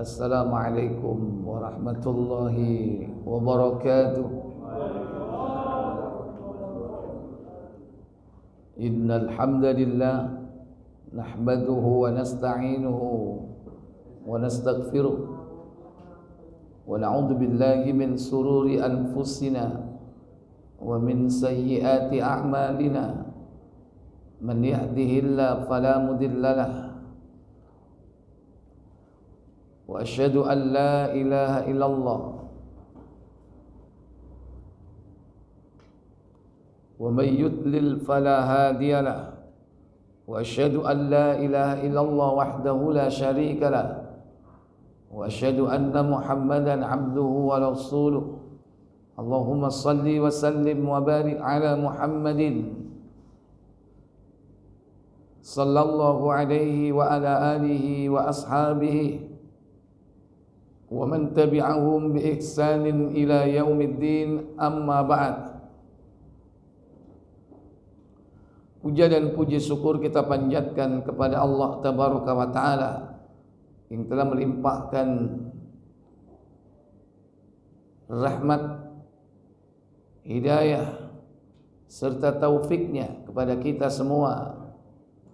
Assalamualaikum warahmatullahi wabarakatuh. Innal hamdalillah nahmaduhu wa nasta'inuhu wa nastaghfiruh wa na'udzu billahi min sururi anfusina wa min sayyiati a'malina. Man yahdihillahu fala mudilla lahu wa asyhadu an la ilaha illallah wa man yudlil fala hadiya lahu wa asyhadu an la ilaha illallah wahdahu la syarika lahu wa asyhadu anna Muhammadan abduhu wa rasuluh. Allahumma salli wa sallim wa barik ala Muhammadin sallallahu alaihi wa ala alihi wa ashabihi wa man tabi'ahum bi ihsanin ila yaumiddin, amma ba'd. Puja dan puji syukur kita panjatkan kepada Allah Tabaraka wa Ta'ala yang telah melimpahkan rahmat, hidayah serta taufiknya kepada kita semua.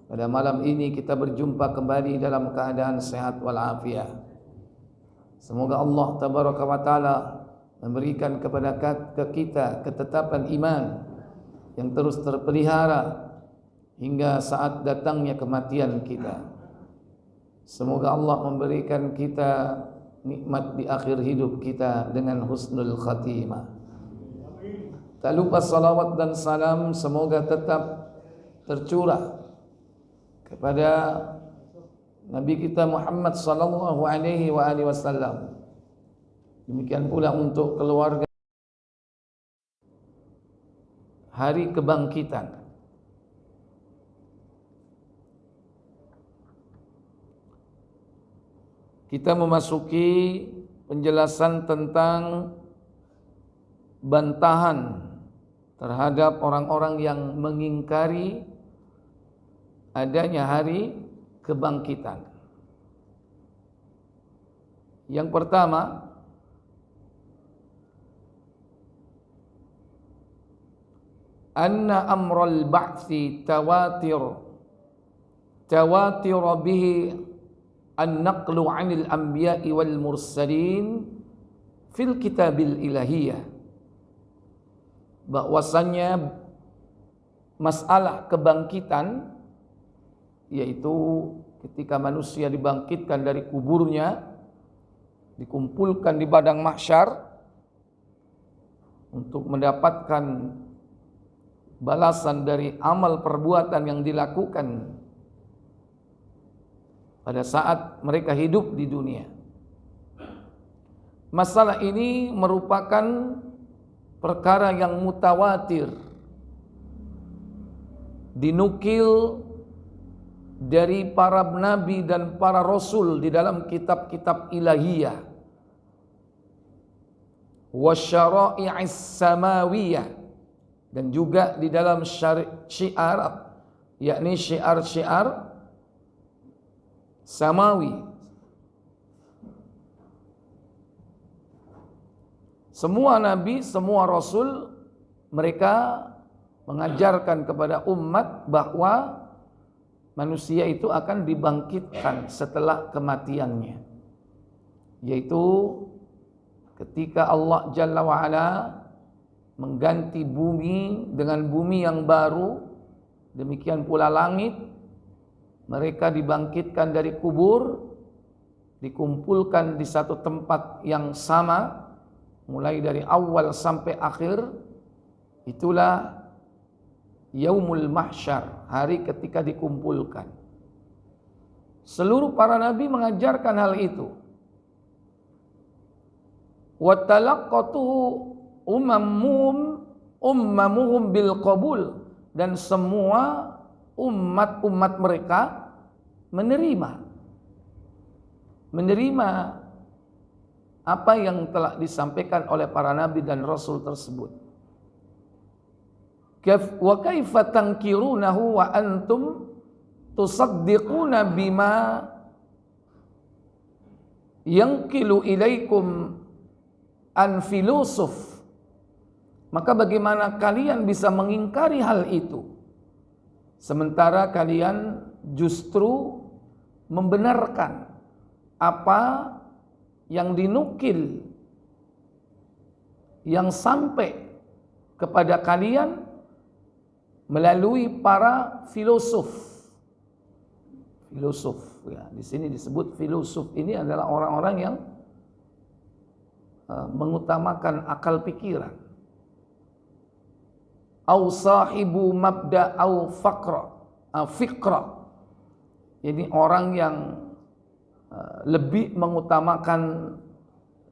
Pada malam ini kita berjumpa kembali dalam keadaan sehat walafiat. Semoga Allah Tabaraka wa Ta'ala memberikan kepada kita ketetapan iman yang terus terpelihara hingga saat datangnya kematian kita. Semoga Allah memberikan kita nikmat di akhir hidup kita dengan husnul khatimah. Tak lupa salawat dan salam semoga tetap tercurah kepada Nabi kita Muhammad sallallahu alaihi wa alihi wasallam. Demikian pula untuk keluarga hari kebangkitan. Kita memasuki penjelasan tentang bantahan terhadap orang-orang yang mengingkari adanya hari kebangkitan. Yang pertama, anna amral ba'tsi tawatir bihi an-naqlu 'anil anbiya'i wal mursalin fil kitabil ilahiyah. Bahwasannya masalah kebangkitan, yaitu ketika manusia dibangkitkan dari kuburnya, dikumpulkan di padang mahsyar untuk mendapatkan balasan dari amal perbuatan yang dilakukan pada saat mereka hidup di dunia. Masalah ini merupakan perkara yang mutawatir, dinukil dari para nabi dan para rasul di dalam kitab-kitab ilahiyah, wasyara'i'is samawiyah, dan juga di dalam syiar, yakni syiar-syiar samawi. Semua nabi, semua rasul, mereka mengajarkan kepada umat bahwa manusia itu akan dibangkitkan setelah kematiannya, yaitu ketika Allah Jalla wa'ala mengganti bumi dengan bumi yang baru, demikian pula langit. Mereka dibangkitkan dari kubur, dikumpulkan di satu tempat yang sama, mulai dari awal sampai akhir. Itulah Yaumul Mahsyar, hari ketika dikumpulkan. Seluruh para nabi mengajarkan hal itu. Wa talaqqatu ummamuhum bil qabul, dan semua umat-umat mereka menerima apa yang telah disampaikan oleh para nabi dan rasul tersebut. Wa kaifa tankirunahu wa antum tusaddiquna bima yanqilu ilaikum an filosof, maka bagaimana kalian bisa mengingkari hal itu sementara kalian justru membenarkan apa yang dinukil, yang sampai kepada kalian melalui para filosof. Filosof ya, di sini disebut filosof ini adalah orang-orang yang mengutamakan akal pikiran. Au sahibu mabda au fikra. Jadi orang yang lebih mengutamakan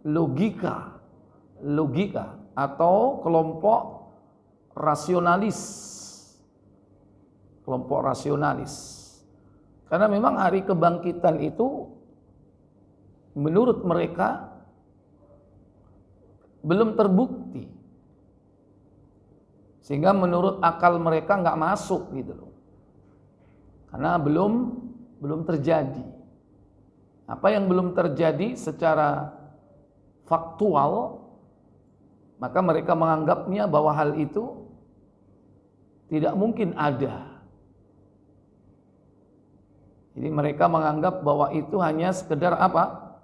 logika atau kelompok rasionalis. Karena memang hari kebangkitan itu menurut mereka belum terbukti, sehingga menurut akal mereka nggak masuk gitu loh, karena belum terjadi. Apa yang belum terjadi secara faktual, maka mereka menganggapnya bahwa hal itu tidak mungkin ada. Jadi mereka menganggap bahwa itu hanya sekedar apa?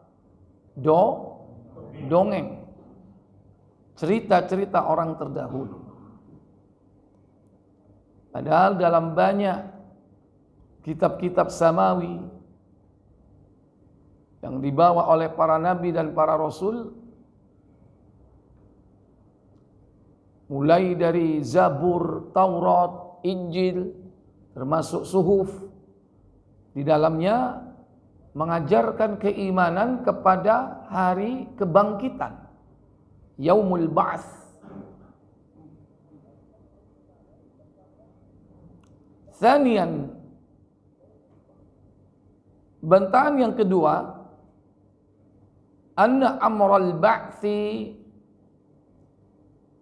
Dongeng. Cerita-cerita orang terdahulu. Padahal dalam banyak kitab-kitab samawi yang dibawa oleh para nabi dan para rasul, mulai dari Zabur, Taurat, Injil, termasuk Suhuf, di dalamnya mengajarkan keimanan kepada hari kebangkitan, Yaumul Ba'ts. Tsaniyan, bantahan yang kedua, anna amral ba'tsi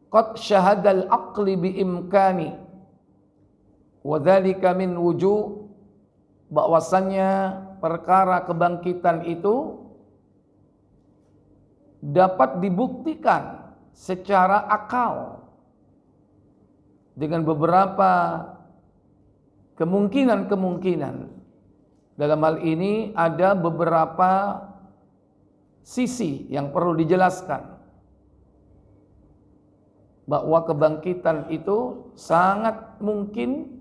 qad syahada al-aqli bi imkani wa dzalika min wujuh, bahwasannya perkara kebangkitan itu dapat dibuktikan secara akal dengan beberapa kemungkinan. Dalam hal ini ada beberapa sisi yang perlu dijelaskan, bahwa kebangkitan itu sangat mungkin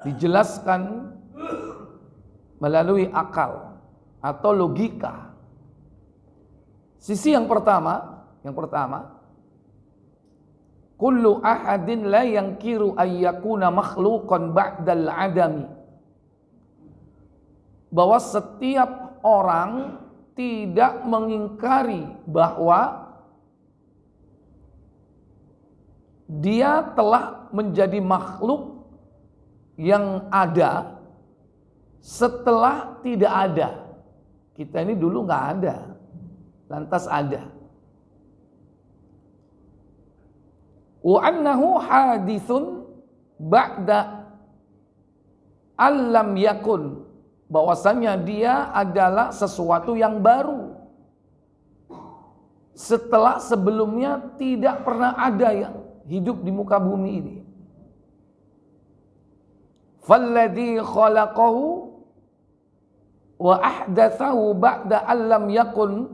dijelaskan melalui akal atau logika. Sisi yang pertama, kullu ahadin la yankiru ayyakuna makhluqan ba'dal adami, bahwa setiap orang tidak mengingkari bahwa dia telah menjadi makhluk yang ada setelah tidak ada. Kita ini dulu nggak ada, lantas ada. Wa annahu hadithun ba'da allam yakun, bahwasanya dia adalah sesuatu yang baru setelah sebelumnya tidak pernah ada yang hidup di muka bumi ini. Falladhi khalaqahu wa ahdatsahu ba'da allam yakun,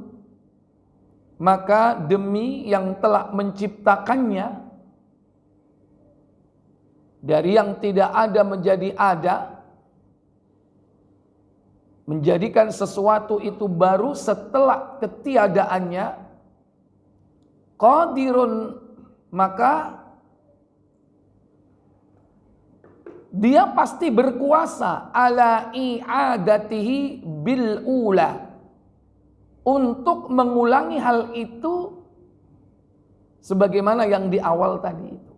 maka demi yang telah menciptakannya dari yang tidak ada menjadi ada, menjadikan sesuatu itu baru setelah ketiadaannya, qadirun, maka dia pasti berkuasa ala i'adatihi bil ula, untuk mengulangi hal itu sebagaimana yang di awal tadi itu.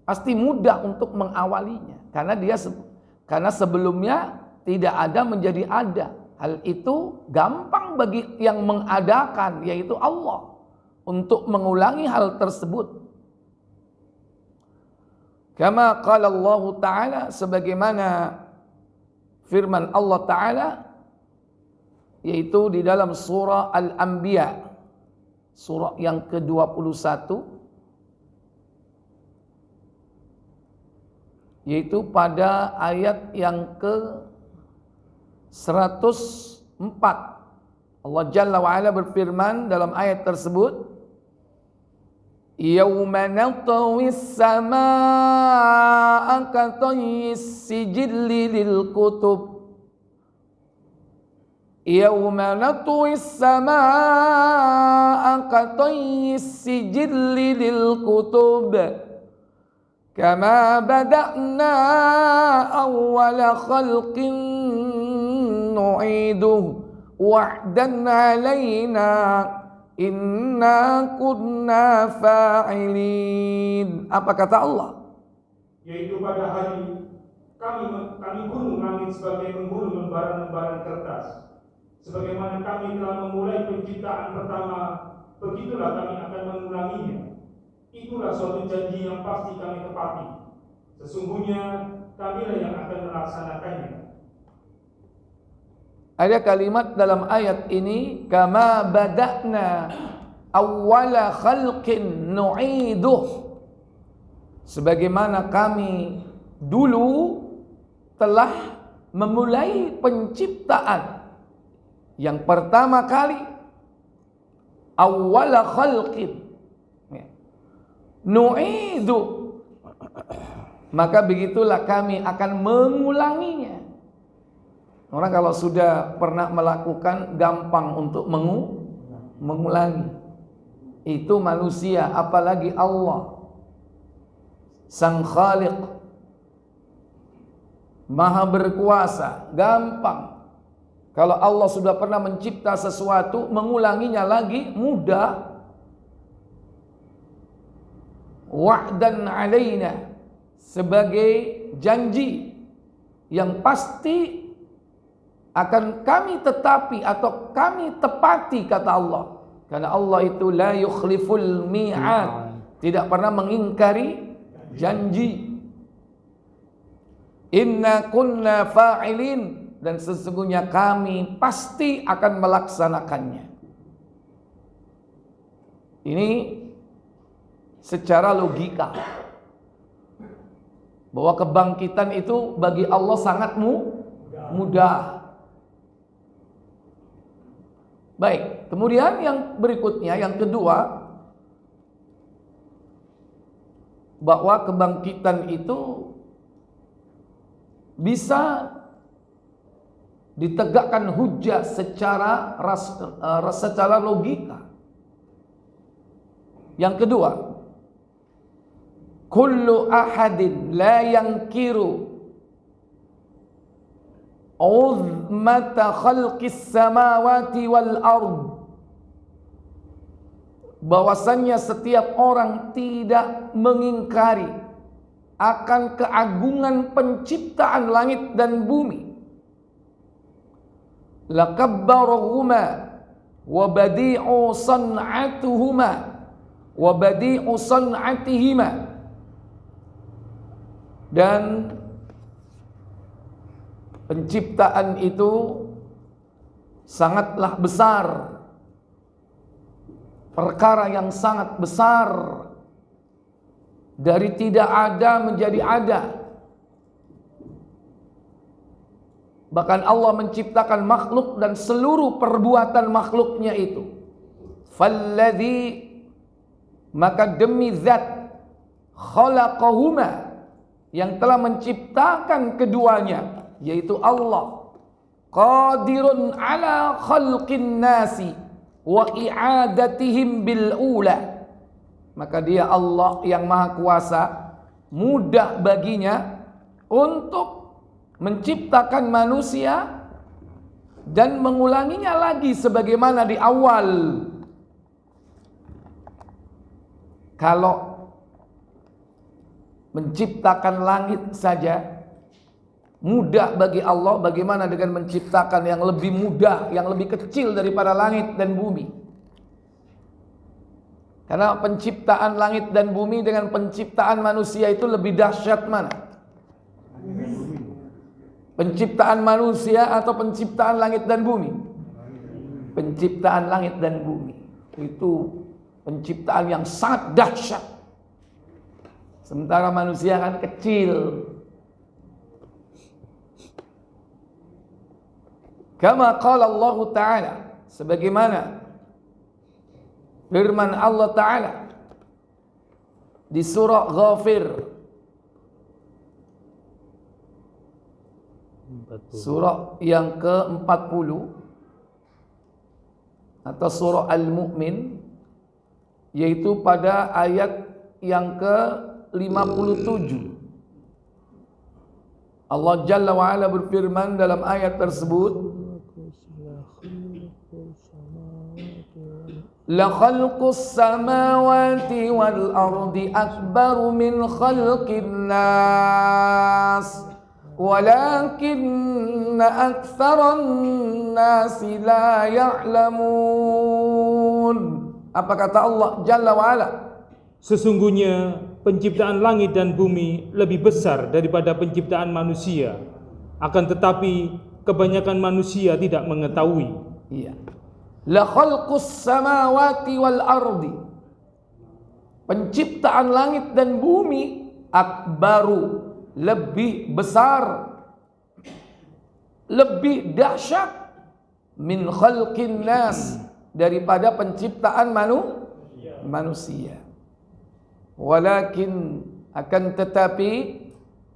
Pasti mudah untuk mengawalinya karena sebelumnya tidak ada menjadi ada. Hal itu gampang bagi yang mengadakan, yaitu Allah, untuk mengulangi hal tersebut. Kama qala Allah Ta'ala, sebagaimana firman Allah Ta'ala, yaitu di dalam surah Al-Anbiya, surah yang ke-21, yaitu pada ayat yang ke-104. Allah Jalla wa'ala berfirman dalam ayat tersebut, Yawma natawis samaa'a katayis sijilli lil kutub. Yawma natawis samaa'a katayis sijilli lil kutub. Kama bada'na awwala khalqin nu'iduh wa'dan 'alaina inna kunna fa'ilin. Apa kata Allah? Yaitu pada hari kami gunung langit sebagai menggulung lembaran-lembaran kertas. Sebagaimana kami telah memulai penciptaan pertama, begitulah kami akan mengulanginya. Itulah suatu janji yang pasti kami tepati. Sesungguhnya kamilah yang akan melaksanakannya. Ada kalimat dalam ayat ini, kama bada'na awwala khalqin nu'iduh. Sebagaimana kami dulu telah memulai penciptaan yang pertama kali, awwala khalqin nu'iduh, maka begitulah kami akan mengulanginya. Orang kalau sudah pernah melakukan, gampang untuk mengulangi. Itu manusia, apalagi Allah, Sang Khaliq, Maha berkuasa, gampang. Kalau Allah sudah pernah mencipta sesuatu, mengulanginya lagi mudah. Wa'dan 'alaina, sebagai janji yang pasti akan kami tetapi atau kami tepati, kata Allah. Karena Allah itu la yukhliful mi'ad, tidak pernah mengingkari janji. Inna kunna fa'ilin, dan sesungguhnya kami pasti akan melaksanakannya. Ini secara logika, bahwa kebangkitan itu bagi Allah sangat mudah. Baik, kemudian yang berikutnya, yang kedua, bahwa kebangkitan itu bisa ditegakkan hujjah secara logika. Yang kedua, kullu ahadin la yankiru uzmata khalqis samawati wal ard, bahwasannya setiap orang tidak mengingkari akan keagungan penciptaan langit dan bumi. Lakabbarahuma wa badi'u san'atuhuma wa badi'u san'atihima, dan penciptaan itu sangatlah besar, perkara yang sangat besar, dari tidak ada menjadi ada. Bahkan Allah menciptakan makhluk dan seluruh perbuatan makhluknya itu. Falladzi, maka demi zat, khalaqahuma, yang telah menciptakan keduanya, yaitu Allah, qadirun ala khalqin nasi wa i'adatihim bil ula, maka dia Allah yang maha kuasa, mudah baginya untuk menciptakan manusia dan mengulanginya lagi sebagaimana di awal. Kalau menciptakan langit saja mudah bagi Allah, bagaimana dengan menciptakan yang lebih mudah, yang lebih kecil daripada langit dan bumi? Karena penciptaan langit dan bumi dengan penciptaan manusia itu lebih dahsyat mana? Penciptaan manusia atau penciptaan langit dan bumi? Penciptaan langit dan bumi. Itu penciptaan yang sangat dahsyat. Sementara manusia kan kecil. Kama qala Allah Ta'ala, sebagaimana firman Allah Ta'ala di surah Ghafir, surah yang ke-40 atau surah Al-Mu'min, yaitu pada ayat yang ke-57. Allah Jalla wa'ala berfirman dalam ayat tersebut, La khalqus samawati wal ardi akbaru min khalqin nas walakinna aktsaran nasi la ya'lamun. Apa kata Allah Jalla wa'ala? Sesungguhnya penciptaan langit dan bumi lebih besar daripada penciptaan manusia. Akan tetapi kebanyakan manusia tidak mengetahui. Iya. La khalqus samawati wal ardi, penciptaan langit dan bumi, akbaru, lebih besar, lebih dahsyat, min khalqin nas, daripada penciptaan manusia. Walakin, akan tetapi,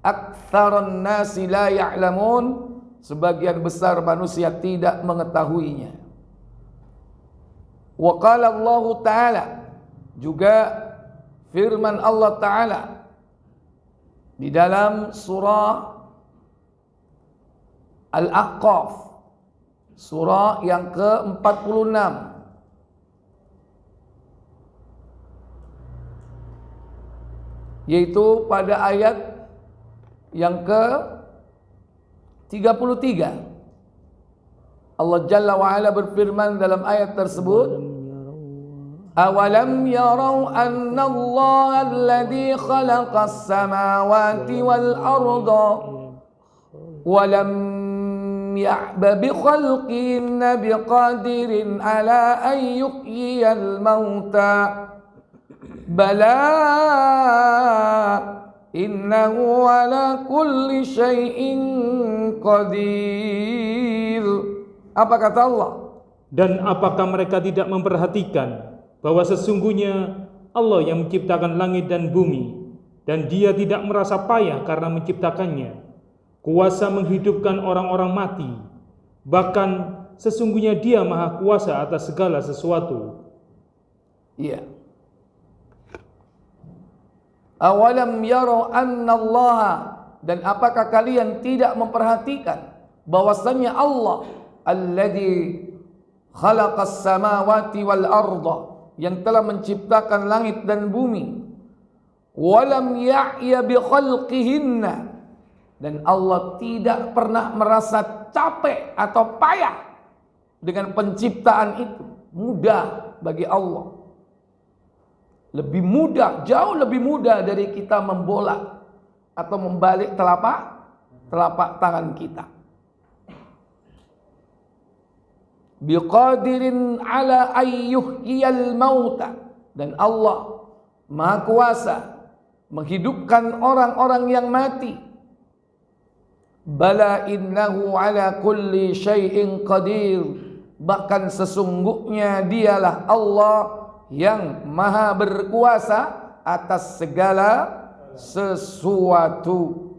aktsaran nasi la ya'lamun, sebagian besar manusia tidak mengetahuinya. Wa qala Allah Ta'ala, juga firman Allah Ta'ala di dalam surah Al-Ahqaf, surah yang ke-46, yaitu pada ayat yang ke-33. Allah Jalla wa'ala berfirman dalam ayat tersebut, Awalam yarau anna Allah alladhi khalaqas samawati wal arda walam ya'ba bi khalqinna biqadirin ala an yuhyiyal mauta bala innahu ala kulli syai'in qadir. Apa kata Allah? Dan apakah mereka tidak memperhatikan bahwa sesungguhnya Allah yang menciptakan langit dan bumi, dan Dia tidak merasa payah karena menciptakannya, kuasa menghidupkan orang-orang mati, bahkan sesungguhnya Dia maha kuasa atas segala sesuatu. Iya. Awalam yarau anna Allah, dan apakah kalian tidak memperhatikan bahwasannya Allah alladzi khalaqas samawati wal arda, yang telah menciptakan langit dan bumi, walam ya'ya bi khalqihinna, dan Allah tidak pernah merasa capek atau payah dengan penciptaan itu. Mudah bagi Allah, lebih mudah, jauh lebih mudah dari kita membolak atau membalik telapak tangan kita. Biqadirin ala ayyuhyiyal mauta, dan Allah maha kuasa menghidupkan orang-orang yang mati. Bala innahu ala kulli syai'in qadir, bahkan sesungguhnya Dialah Allah yang maha berkuasa atas segala sesuatu.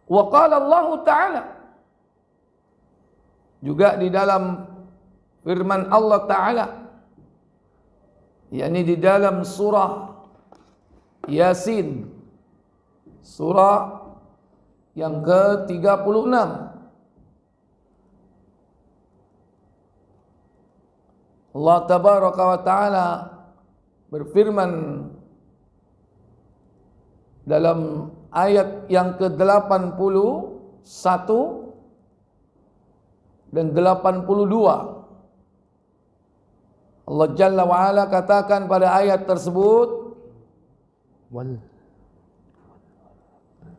Wa qala Allah Ta'ala, juga di dalam firman Allah Ta'ala, yakni di dalam surah Yasin, surah yang ke-36, Allah Tabaraka wa Ta'ala berfirman dalam ayat yang ke-81 dan 82. Allah Jalla wa'ala katakan pada ayat tersebut,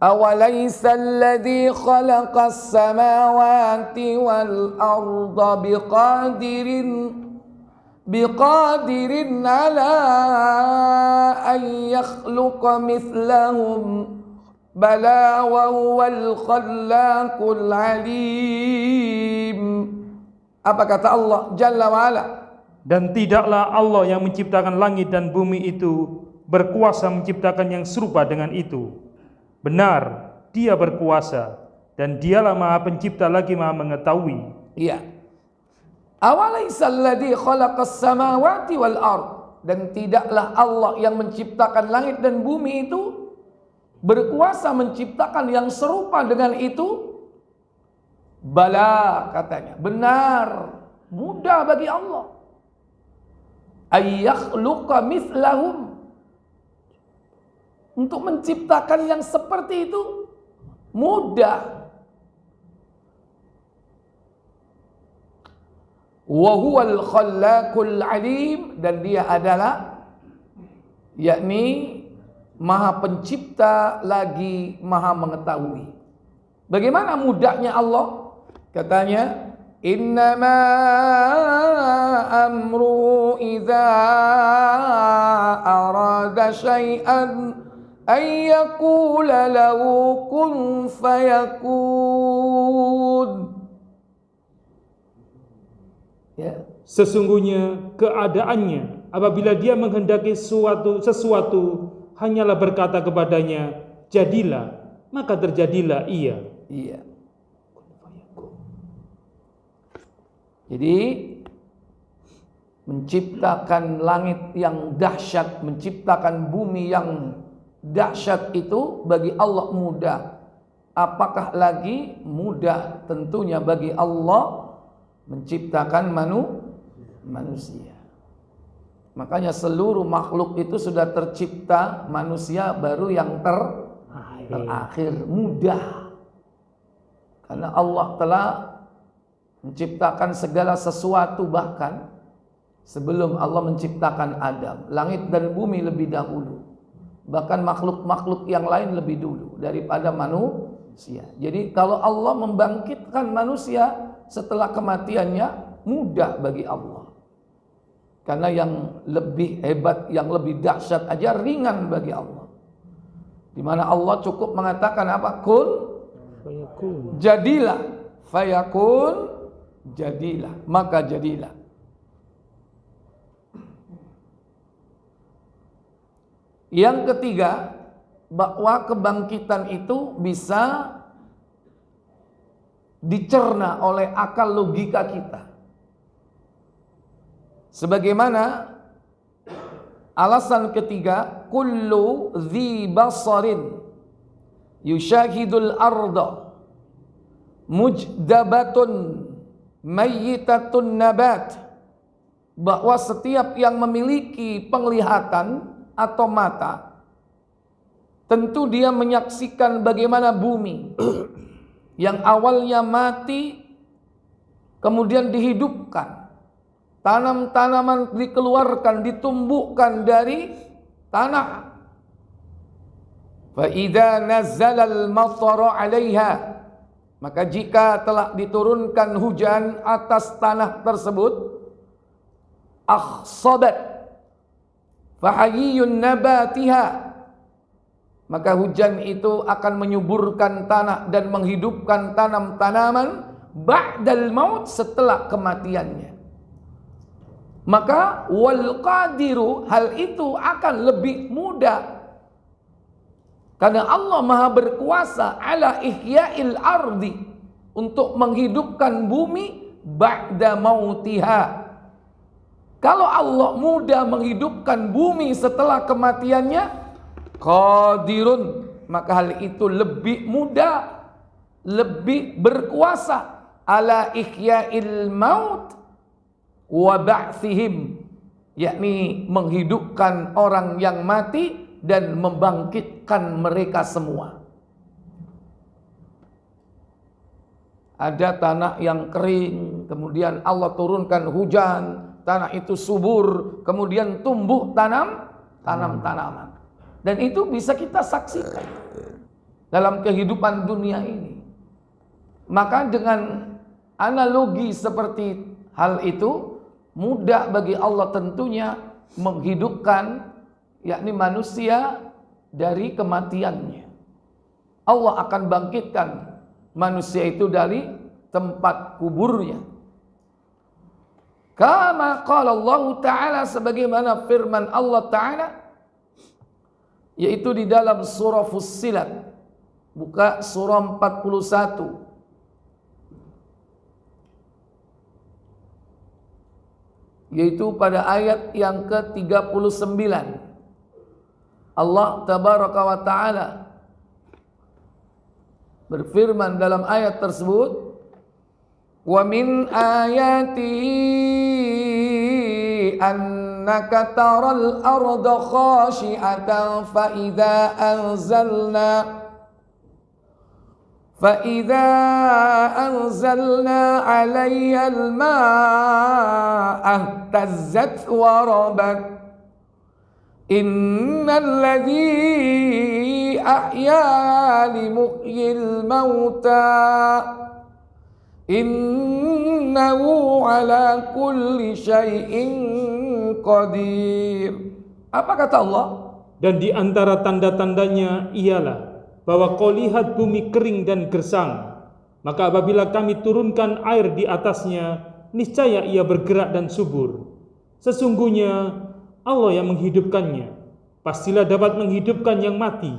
Awalaysa alladhi khalaqas samawati wal arda biqadirin ala an yakhluqa mithlahum bala wa huwal khallaqul alim. Apa kata Allah Jalla wa Ala? Dan tidaklah Allah yang menciptakan langit dan bumi itu berkuasa menciptakan yang serupa dengan itu. Benar, Dia berkuasa dan Dialah Maha Pencipta lagi Maha Mengetahui. Iya. Awalaysa alladhi khalaqas samawati wal ard, dan tidaklah Allah yang menciptakan langit dan bumi itu berkuasa menciptakan yang serupa dengan itu? Bala, katanya, benar, mudah bagi Allah. Ayyakhluqa mithlahum, untuk menciptakan yang seperti itu mudah. Wa huwal khallaqul alim, dan Dia adalah yakni Maha Pencipta lagi Maha Mengetahui. Bagaimana mudahnya Allah? Katanya, innama amru idza arada syai'an ay yaqula lahu kun fayakun. Ya. Sesungguhnya keadaannya apabila Dia menghendaki sesuatu hanyalah berkata kepadanya, jadilah, maka terjadilah ia. Iya. Jadi menciptakan langit yang dahsyat, menciptakan bumi yang dahsyat itu bagi Allah mudah. Apakah lagi mudah tentunya bagi Allah menciptakan manusia. Makanya seluruh makhluk itu sudah tercipta, manusia baru yang terakhir. Mudah. Karena Allah telah menciptakan segala sesuatu, bahkan sebelum Allah menciptakan Adam. Langit dan bumi lebih dahulu. Bahkan makhluk-makhluk yang lain lebih dulu daripada manusia. Jadi kalau Allah membangkitkan manusia setelah kematiannya, mudah bagi Allah. Karena yang lebih hebat, yang lebih dahsyat aja ringan bagi Allah. Di mana Allah cukup mengatakan apa? Kun jadilah, fayakun jadilah, maka jadilah. Yang ketiga, bahwa kebangkitan itu bisa dicerna oleh akal logika kita. Sebagaimana alasan ketiga, kullu dhi basarin yushahidul arda mujdabatun mayyitatun nabat, bahwa setiap yang memiliki penglihatan atau mata, tentu dia menyaksikan bagaimana bumi yang awalnya mati kemudian dihidupkan, tanam-tanaman dikeluarkan, ditumbuhkan dari tanah. Fa idza nazzala al-mataru 'alaiha, maka jika telah diturunkan hujan atas tanah tersebut, akhsabat fahayyun nabatiha, maka hujan itu akan menyuburkan tanah dan menghidupkan tanam-tanaman ba'dal maut, setelah kematiannya. Maka wal qadiru, hal itu akan lebih mudah karena Allah Maha berkuasa ala ihya'il ardi, untuk menghidupkan bumi ba'da mautiha. Kalau Allah mudah menghidupkan bumi setelah kematiannya, qadirun, maka hal itu lebih mudah, lebih berkuasa ala ihya'il maut wa ba'thihim, yakni menghidupkan orang yang mati dan membangkitkan mereka semua. Ada tanah yang kering, kemudian Allah turunkan hujan, tanah itu subur, kemudian tumbuh tanaman. Dan itu bisa kita saksikan. dalam kehidupan dunia ini. Maka dengan analogi seperti hal itu, mudah bagi Allah tentunya menghidupkan yakni manusia dari kematiannya. Allah akan bangkitkan manusia itu dari tempat kuburnya. Kama qala Allah Ta'ala, sebagaimana firman Allah Ta'ala, yaitu di dalam surah Fussilat. Buka surah 41. Yaitu pada ayat yang ke-39. Allah Tabaraka wa Ta'ala berfirman dalam ayat tersebut, wa min ayatihi annaka taral arda khashi'atan fa idza anzalna 'alayha al-ma'a ihtazzat wa rabat innal ladzi ahya li muhyil mauta innahu ala kulli syai'in qadir. Apa kata Allah? Dan di antara tanda-tandanya ialah bahwa kau lihat bumi kering dan gersang, maka apabila kami turunkan air di atasnya, niscaya ia bergerak dan subur. Sesungguhnya Allah yang menghidupkannya, pastilah dapat menghidupkan yang mati.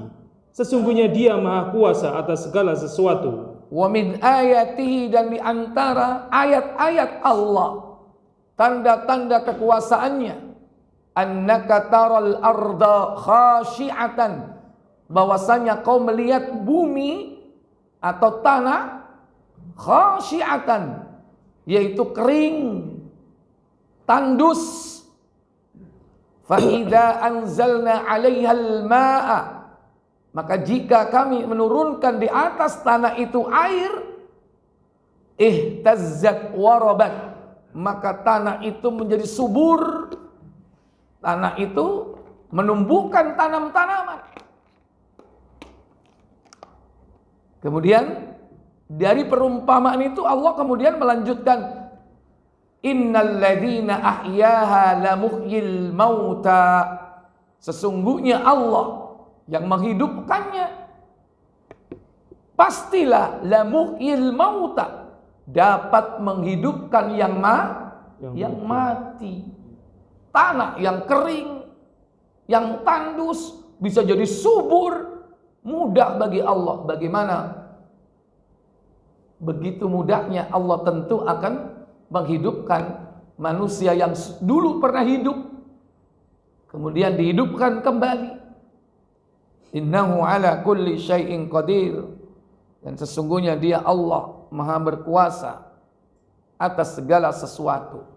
Sesungguhnya Dia Maha Kuasa atas segala sesuatu. Wa min ayatihi, dan di antara ayat-ayat Allah, tanda-tanda kekuasaannya, annaka taral arda khashi'atan, bahwasanya kau melihat bumi atau tanah khashi'atan, yaitu kering, tandus. Fa idza anzalna 'alaiha al-ma'a, maka jika kami menurunkan di atas tanah itu air, ihtazzat warabat, maka tanah itu menjadi subur. Tanah itu menumbuhkan tanam-tanaman. Kemudian dari perumpamaan itu Allah kemudian melanjutkan, innal ladzina ahyaha la muhyil mauta, sesungguhnya Allah yang menghidupkannya pastilah la muhyil mauta, dapat menghidupkan yang mati. Tanah yang kering, yang tandus bisa jadi subur. Mudah bagi Allah. Bagaimana? Begitu mudahnya Allah tentu akan menghidupkan manusia yang dulu pernah hidup, kemudian dihidupkan kembali. Innahu ala kulli syai'in qadir, dan sesungguhnya Dia Allah Maha berkuasa atas segala sesuatu.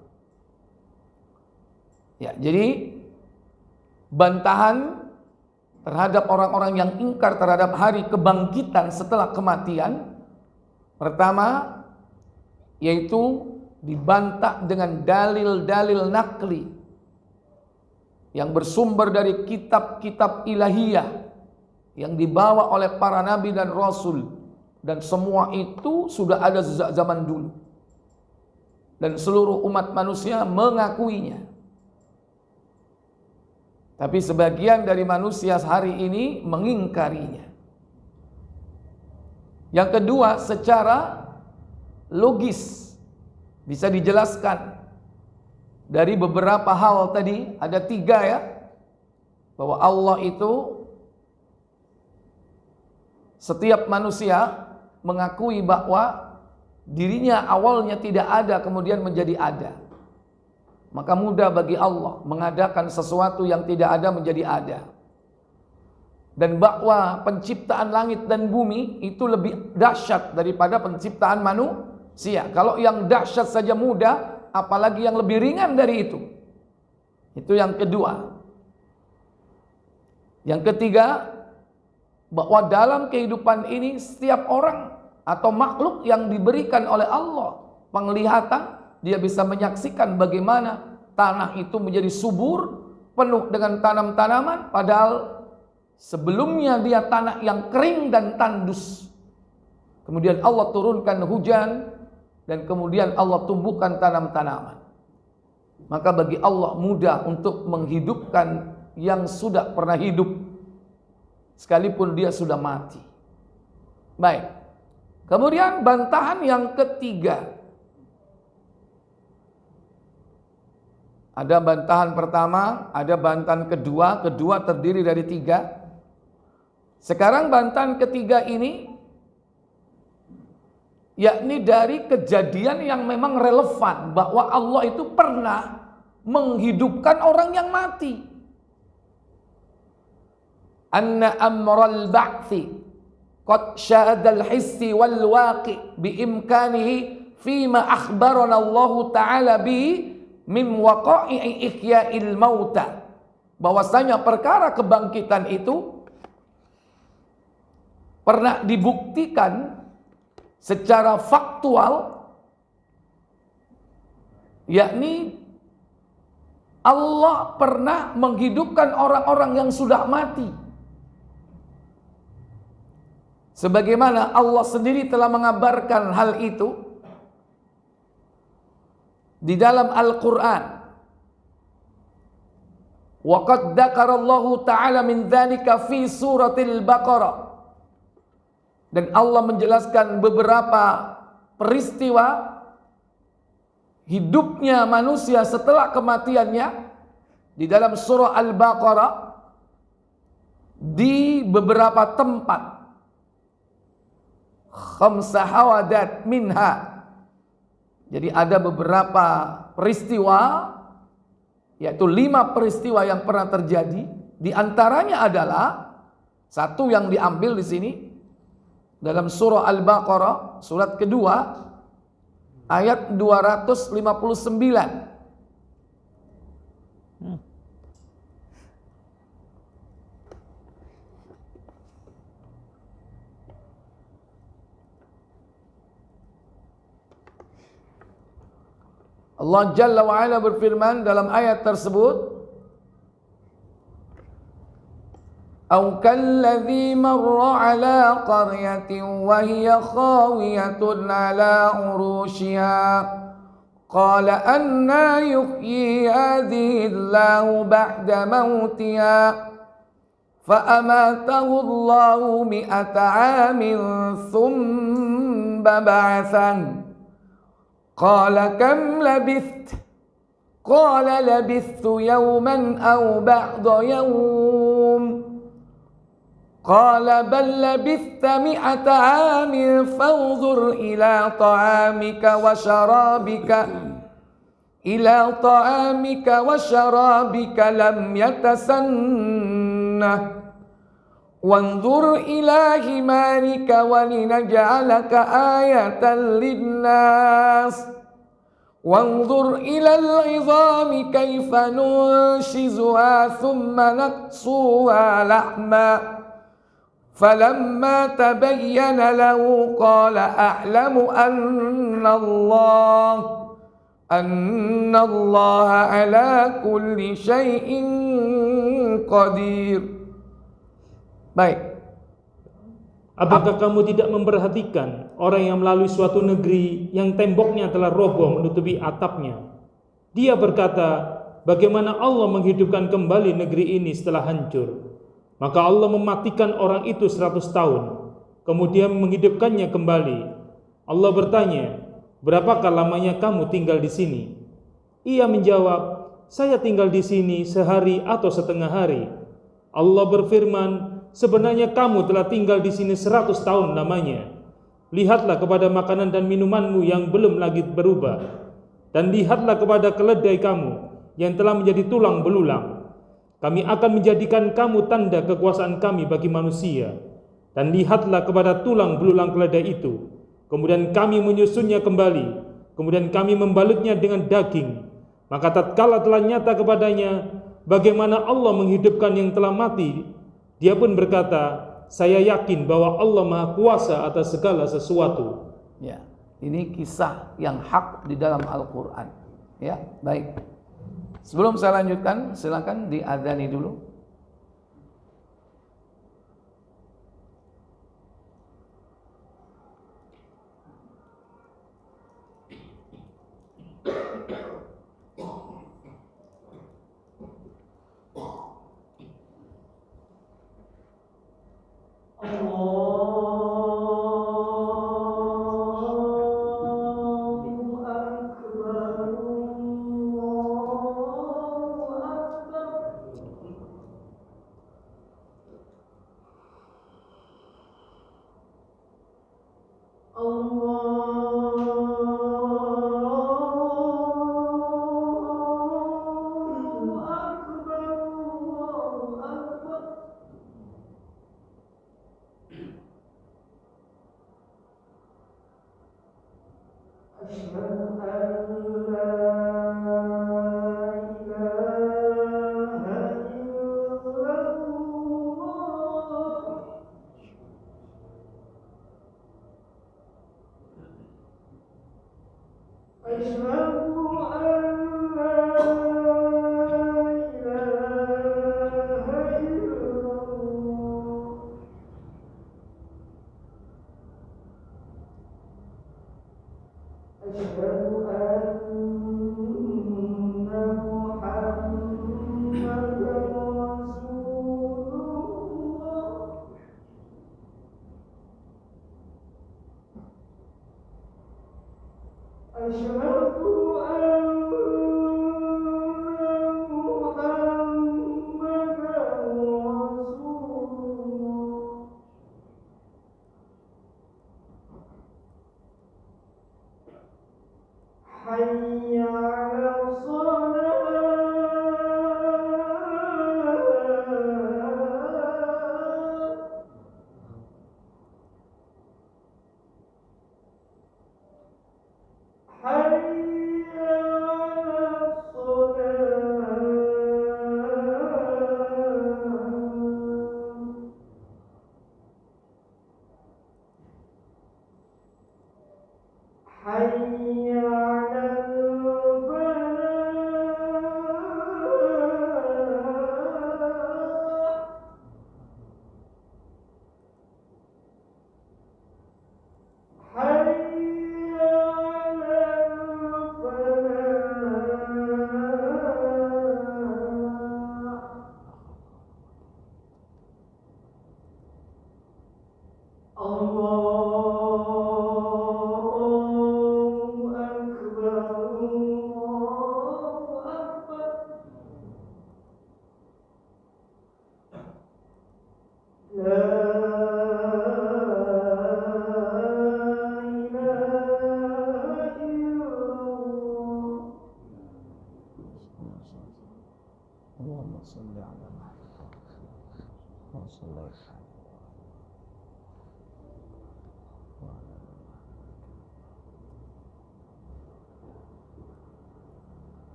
Ya, jadi bantahan terhadap orang-orang yang ingkar terhadap hari kebangkitan setelah kematian, pertama yaitu dibantah dengan dalil-dalil nakli yang bersumber dari kitab-kitab ilahiyah yang dibawa oleh para nabi dan rasul, dan semua itu sudah ada sejak zaman dulu dan seluruh umat manusia mengakuinya. Tapi sebagian dari manusia hari ini mengingkarinya. Yang kedua, secara logis bisa dijelaskan dari beberapa hal tadi, ada 3 ya, bahwa Allah itu, setiap manusia mengakui bahwa dirinya awalnya tidak ada kemudian menjadi ada. Maka mudah bagi Allah mengadakan sesuatu yang tidak ada menjadi ada. Dan bahwa penciptaan langit dan bumi itu lebih dahsyat daripada penciptaan manusia. Kalau yang dahsyat saja mudah, apalagi yang lebih ringan dari itu. Itu yang kedua. Yang ketiga, bahwa dalam kehidupan ini setiap orang atau makhluk yang diberikan oleh Allah penglihatan, dia bisa menyaksikan bagaimana tanah itu menjadi subur, penuh dengan tanam-tanaman, padahal Sebelumnya dia tanah yang kering dan tandus. Kemudian Allah turunkan hujan dan kemudian Allah tumbuhkan tanam-tanaman. Maka bagi Allah mudah untuk menghidupkan yang sudah pernah hidup sekalipun dia sudah mati. Baik. Kemudian bantahan yang ketiga. Ada bantahan pertama, ada bantahan kedua. Kedua terdiri dari 3. Sekarang bantahan ketiga ini yakni dari kejadian yang memang relevan, bahwa Allah itu pernah menghidupkan orang yang mati. Anna amral ba'thi qad syahadal hissi wal waqi biimkanihi fima akhbarana Allah Ta'ala bi min waqa'i ihya'il mauta. Bahwasanya perkara kebangkitan itu pernah dibuktikan secara faktual, yakni Allah pernah menghidupkan orang-orang yang sudah mati. Sebagaimana Allah sendiri telah mengabarkan hal itu di dalam Al-Quran. Wa qad dzakarallahu ta'ala min dzalika fi suratil Baqarah. Dan Allah menjelaskan beberapa peristiwa hidupnya manusia setelah kematiannya di dalam surah Al-Baqarah di beberapa tempat. Khamsa hawadat minha. Jadi ada beberapa peristiwa, yaitu 5 peristiwa yang pernah terjadi. Di antaranya adalah satu yang diambil di sini dalam surah Al-Baqarah, surat kedua, ayat 259. Allah Jalla wa'ala berfirman dalam ayat tersebut, أو كالذي مر على قرية وهي خاوية على عروشها قال أنى يحيي هذه الله بعد موتها فأماته الله 100 عام ثم بعثه قال كم لبثت قال لبثت يوما أو بعض يوم قال بل لبثت 100 عام فانظر إلى طعامك وشرابك لم يتسنه وانظر إلى حمارك ولنجعلك آية للناس وانظر إلى العظام كيف ننشزها ثم نكسوها لحما فلما تبين له قال أعلم أن الله على كل شيء قدير. Baik. Apakah kamu tidak memperhatikan orang yang melalui suatu negeri yang temboknya telah roboh menutupi atapnya? Dia berkata, bagaimana Allah menghidupkan kembali negeri ini setelah hancur? Maka Allah mematikan orang itu 100 tahun, kemudian menghidupkannya kembali. Allah bertanya, berapakah lamanya kamu tinggal di sini? Ia menjawab, saya tinggal di sini sehari atau setengah hari. Allah berfirman, sebenarnya kamu telah tinggal di sini 100 tahun lamanya. Lihatlah kepada makanan dan minumanmu yang belum lagi berubah, dan lihatlah kepada keledai kamu yang telah menjadi tulang belulang. Kami akan menjadikan kamu tanda kekuasaan kami bagi manusia. Dan lihatlah kepada tulang belulang keledai itu. Kemudian kami menyusunnya kembali. Kemudian kami membalutnya dengan daging. Maka tatkala telah nyata kepadanya bagaimana Allah menghidupkan yang telah mati, dia pun berkata, saya yakin bahwa Allah Maha Kuasa atas segala sesuatu. Ya, ini kisah yang hak di dalam Al-Quran. Ya, baik. Sebelum saya lanjutkan, silakan diadzani dulu.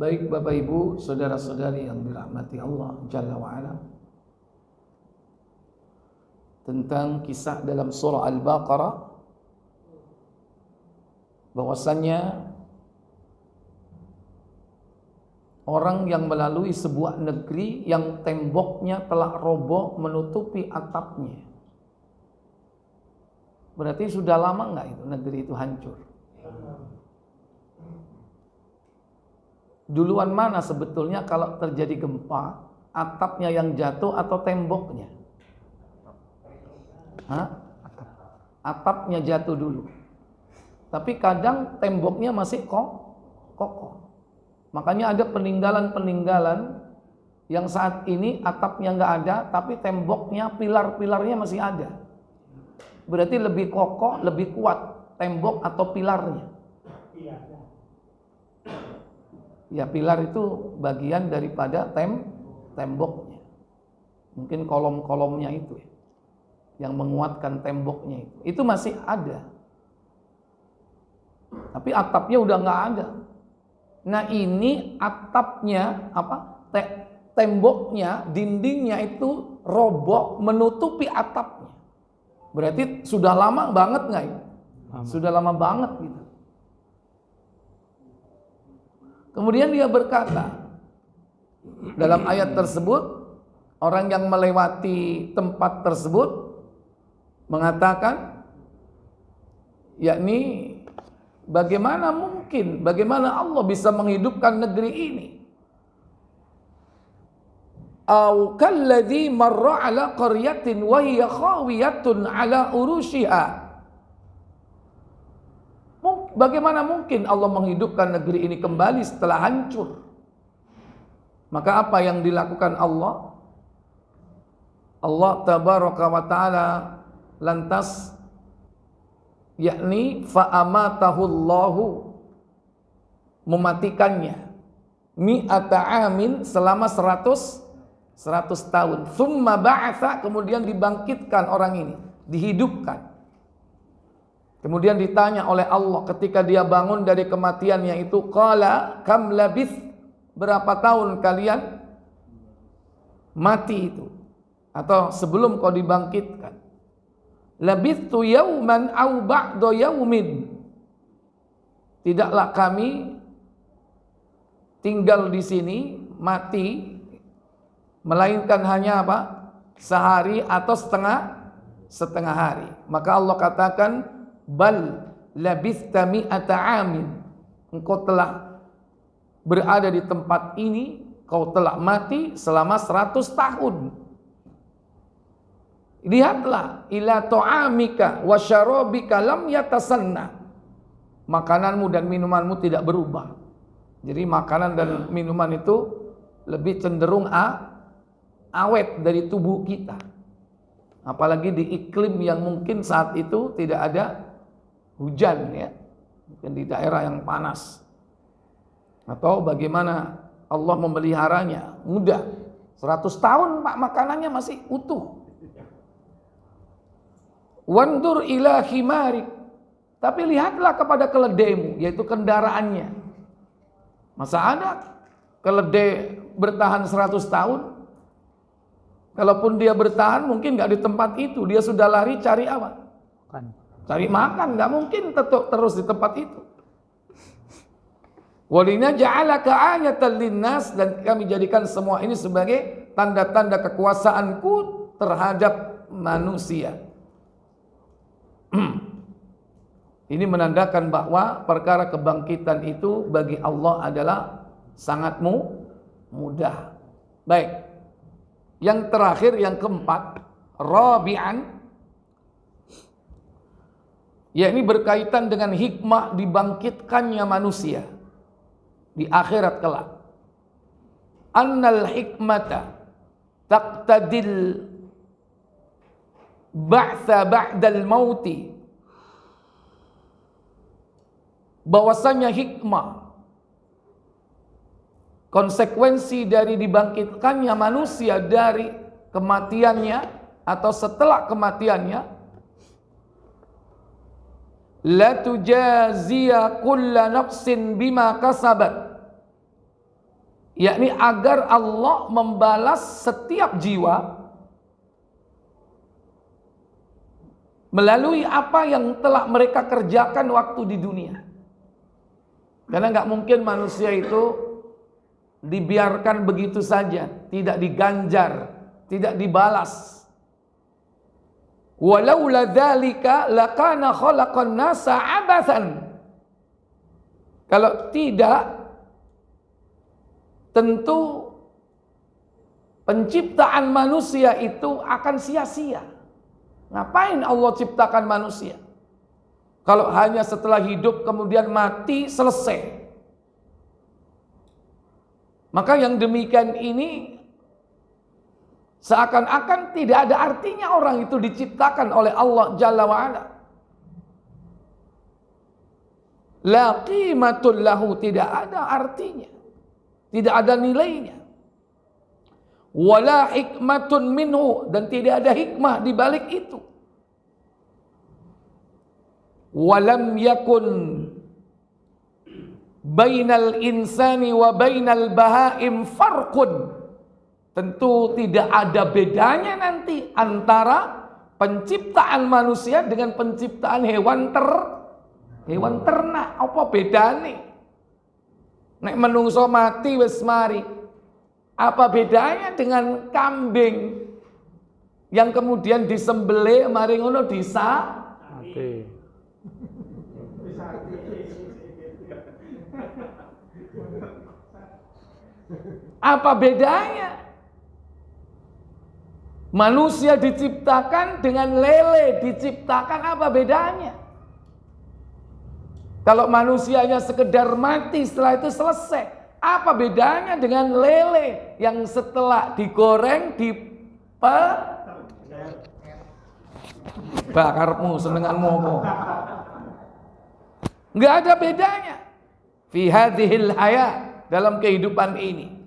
Baik Bapak Ibu, saudara-saudari yang dirahmati Allah Jalla wa'ala, tentang kisah dalam surah Al-Baqarah bahwasannya orang yang melalui sebuah negeri yang temboknya telah roboh menutupi atapnya. Berarti sudah lama enggak itu negeri itu hancur? Duluan mana sebetulnya kalau terjadi gempa, atapnya yang jatuh atau temboknya? Atapnya jatuh dulu. Tapi kadang temboknya masih kokoh. Makanya ada peninggalan-peninggalan yang saat ini atapnya nggak ada, tapi temboknya, pilar-pilarnya masih ada. Berarti lebih kokoh, lebih kuat tembok atau pilarnya. Ya, pilar itu bagian daripada temboknya. Mungkin kolom-kolomnya itu ya, yang menguatkan temboknya itu. Itu masih ada. Tapi atapnya udah nggak ada. Nah, ini atapnya temboknya, dindingnya itu roboh menutupi atapnya. Berarti sudah lama banget nggak ya? Sudah lama banget gitu. Kemudian dia berkata dalam ayat tersebut, orang yang melewati tempat tersebut mengatakan, yakni bagaimana mungkin, bagaimana Allah bisa menghidupkan negeri ini au kalladzi marra ala qaryatin wa hiya khawiyatun ala urushiha. Bagaimana mungkin Allah menghidupkan negeri ini kembali setelah hancur? Maka apa yang dilakukan Allah? Allah tabaraka wa ta'ala lantas yakni fa'amatahullahu, mematikannya mi'ata amin, selama 100 tahun. Tsumma ba'atha, kemudian dibangkitkan orang ini, dihidupkan. Kemudian ditanya oleh Allah ketika dia bangun dari kematiannya itu, qala kam labith, berapa tahun kalian mati itu, atau sebelum kau dibangkitkan? Labithtu yauman au ba'da yaumin, tidaklah kami tinggal di sini mati melainkan hanya apa? Sehari atau setengah hari. Maka Allah katakan, bal labithta mi'ata amin, engkau telah berada di tempat ini, kau telah mati selama 100 tahun. Lihatlah, ila ta'amika wa syarabika lam yatasanna, makananmu dan minumanmu tidak berubah. Jadi makanan dan minuman itu lebih cenderung awet dari tubuh kita. Apalagi di iklim yang mungkin saat itu tidak ada hujan, ya, mungkin di daerah yang panas. Atau bagaimana Allah memeliharanya, mudah, 100 tahun Pak makanannya masih utuh. Wandur ila himarik, tapi lihatlah kepada keledaimu, yaitu kendaraannya. Masa ada keledai bertahan 100 tahun? Kalaupun dia bertahan mungkin gak di tempat itu, dia sudah lari cari apa? Cari makan, gak mungkin tetap terus di tempat itu. Walina ja'alaka ayatan linnas, dan kami jadikan semua ini sebagai tanda-tanda kekuasaanku terhadap manusia. Ini menandakan bahwa perkara kebangkitan itu bagi Allah adalah sangat mudah. Baik. Yang terakhir, yang keempat, rabi'an, yakni berkaitan dengan hikmah dibangkitkannya manusia di akhirat kelak. Annal hikmata taqtadil ba'tha ba'dal mauti, bahwasanya hikmah, konsekuensi dari dibangkitkannya manusia dari kematiannya atau setelah kematiannya, la tujaziya kulla nafsin bima kasabat, yakni agar Allah membalas setiap jiwa melalui apa yang telah mereka kerjakan waktu di dunia. Karena nggak mungkin manusia itu dibiarkan begitu saja, tidak diganjar, tidak dibalas. Walaula dzalika lakana khalaqan nasa abathan. Kalau tidak, tentu penciptaan manusia itu akan sia-sia. Ngapain Allah ciptakan manusia? Kalau hanya setelah hidup kemudian mati selesai. Maka yang demikian ini seakan-akan tidak ada artinya orang itu diciptakan oleh Allah Jalla wa'ala. La qimatul lahu, tidak ada artinya, tidak ada nilainya. Wala hikmatun minhu, dan tidak ada hikmah di balik itu. Walam yakun bainal insani wa bainal bahaim farqun, tentu tidak ada bedanya nanti antara penciptaan manusia dengan penciptaan hewan ternak. Apa bedane? Nek menungso mati wis mari, apa bedanya dengan kambing yang kemudian disembelih mari ngono disate? Apa bedanya? Manusia diciptakan dengan lele diciptakan, apa bedanya? Kalau manusianya sekedar mati setelah itu selesai, apa bedanya dengan lele yang setelah digoreng bakarmu senenganmu apa? Enggak ada bedanya fi hadhil hayat, dalam kehidupan ini.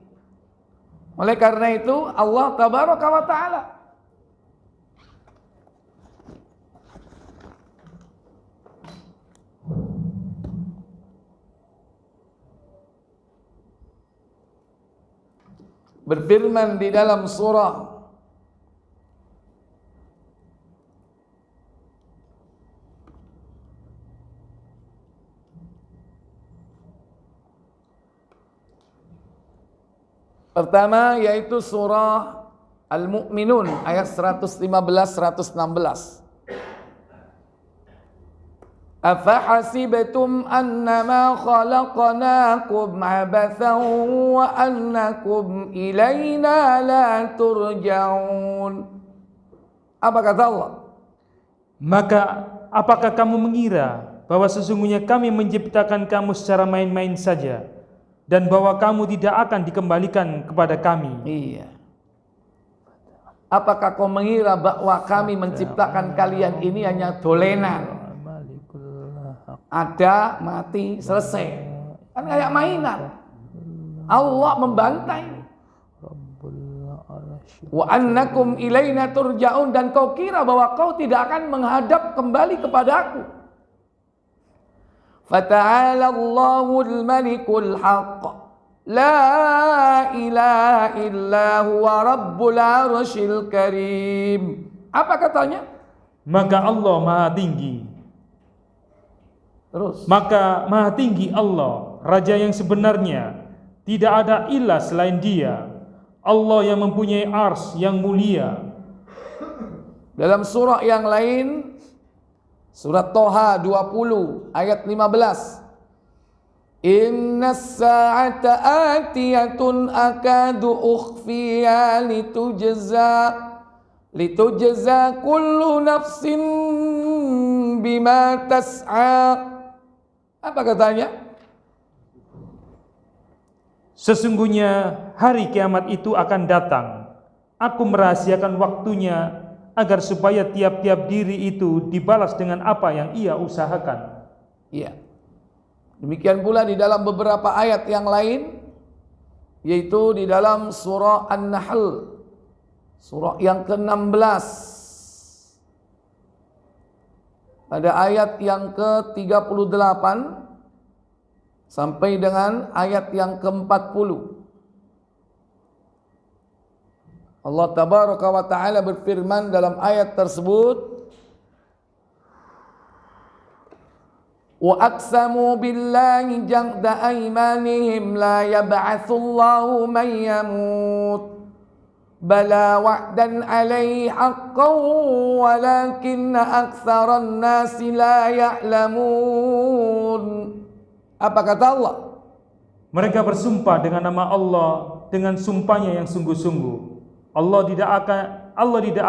Oleh karena itu Allah tabaraka wa taala berfirman di dalam surah pertama, yaitu surah Al-Mu'minun ayat 115-116. Afahasibtum annama khalaqnakum abathan wa annakum ilaina la turja'un. Apa kata Allah? Maka apakah kamu mengira bahwa sesungguhnya kami menciptakan kamu secara main-main saja, dan bahwa kamu tidak akan dikembalikan kepada kami? Iya. Apakah kau mengira bahwa kami menciptakan kalian ini hanya dolenan? Ada, mati, selesai. Kan kayak mainan. Allah membantai. Wa annakum ilaina turja'un, dan kau kira bahwa kau tidak akan menghadap kembali kepadaku. Fata'ala Allahul Malikul Haqq, la ilaha illa huwa Rabbul Arsyil Karim. Apa katanya? Maka Allah Maha Tinggi. Terus. Maka Maha Tinggi Allah, Raja yang sebenarnya, tidak ada ilah selain Dia. Allah yang mempunyai ars yang mulia. Dalam surah yang lain, surat Toha 20 ayat 15. Innas sa'ata atiyatun akadu ukhfiya litujza kullu nafsin bima tas'a. Apa katanya? Sesungguhnya hari kiamat itu akan datang. Aku merahasiakan waktunya agar supaya tiap-tiap diri itu dibalas dengan apa yang ia usahakan. Iya. Demikian pula di dalam beberapa ayat yang lain, yaitu di dalam surah An-Nahl, surah yang ke-16. Pada ayat yang ke-38 sampai dengan ayat yang ke-40. Allah tabaraka wa ta'ala berfirman dalam ayat tersebut, wa aqsamu billahi jahda aymanihim la yab'atsullahu man yamut bala wa'dan alaihi haqqan walakinna aktsaran nasi la ya'lamun. Apa kata Allah? Mereka bersumpah dengan nama Allah dengan sumpahnya yang sungguh-sungguh. Allah tidak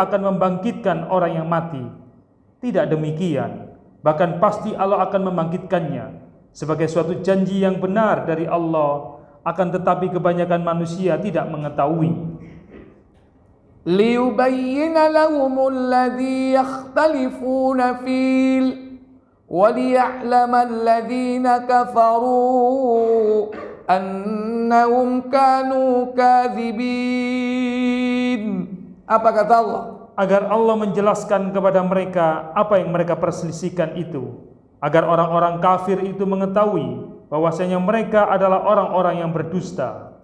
akan membangkitkan orang yang mati. Tidak demikian, bahkan pasti Allah akan membangkitkannya sebagai suatu janji yang benar dari Allah, akan tetapi kebanyakan manusia tidak mengetahui. Liyubayyina lahumul ladzi yakhtalifuna fil wa liya'lama alladhina kafaru annahum kanu kadzibin. Apa kata Allah? Agar Allah menjelaskan kepada mereka apa yang mereka perselisihkan itu, agar orang-orang kafir itu mengetahui bahwasanya mereka adalah orang-orang yang berdusta.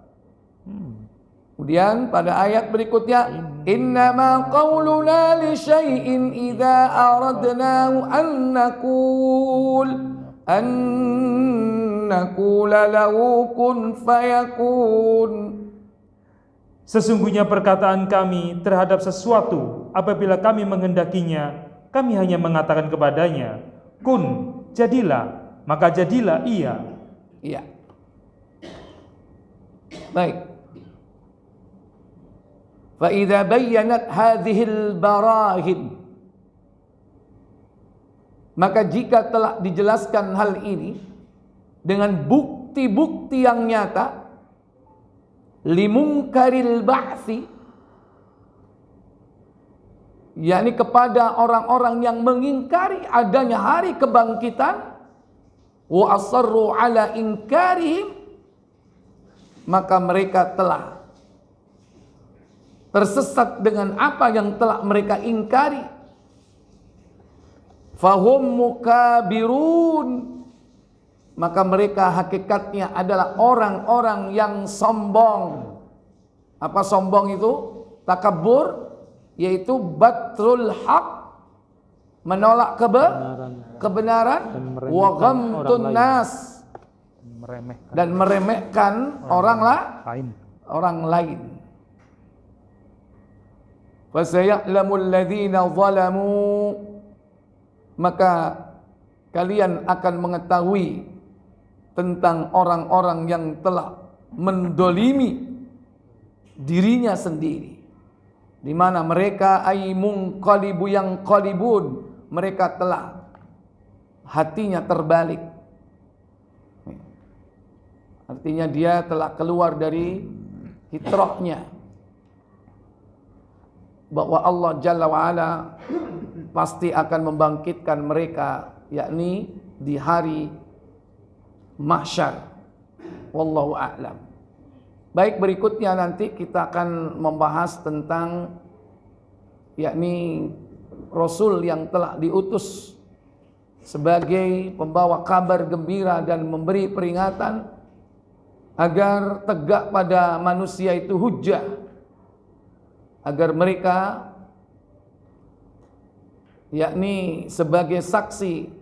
Kemudian pada ayat berikutnya, innama qauluna li syai'in idza aradnahu an naqula lahu kun fayakun. Sesungguhnya perkataan kami terhadap sesuatu apabila kami menghendakinya, kami hanya mengatakan kepadanya, kun, jadilah, maka jadilah ia. Iya. Baik. Fa idza bayyanat hadhil barahin, maka jika telah dijelaskan hal ini dengan bukti-bukti yang nyata, limungkaril ba'si, yakni kepada orang-orang yang mengingkari adanya hari kebangkitan, wa asarru ala inkarihim, maka mereka telah tersesat dengan apa yang telah mereka ingkari. Fahum mukabirun, maka mereka hakikatnya adalah orang-orang yang sombong. Apa sombong itu? Takabur, yaitu batrul haq, menolak kebenaran, wa ghamtun nas, dan meremehkan orang lain. Fasaya'lamul ladzina zalamu, maka kalian akan mengetahui tentang orang-orang yang telah mendolimi dirinya sendiri, di mana mereka munqalibu yang qalibun, mereka telah hatinya terbalik, artinya dia telah keluar dari fitrahnya, bahwa Allah Jalla wa'ala pasti akan membangkitkan mereka, yakni di hari mahsyar. Wallahu a'lam. Baik, berikutnya nanti kita akan membahas tentang yakni Rasul yang telah diutus sebagai pembawa kabar gembira dan memberi peringatan agar tegak pada manusia itu hujjah, agar mereka yakni sebagai saksi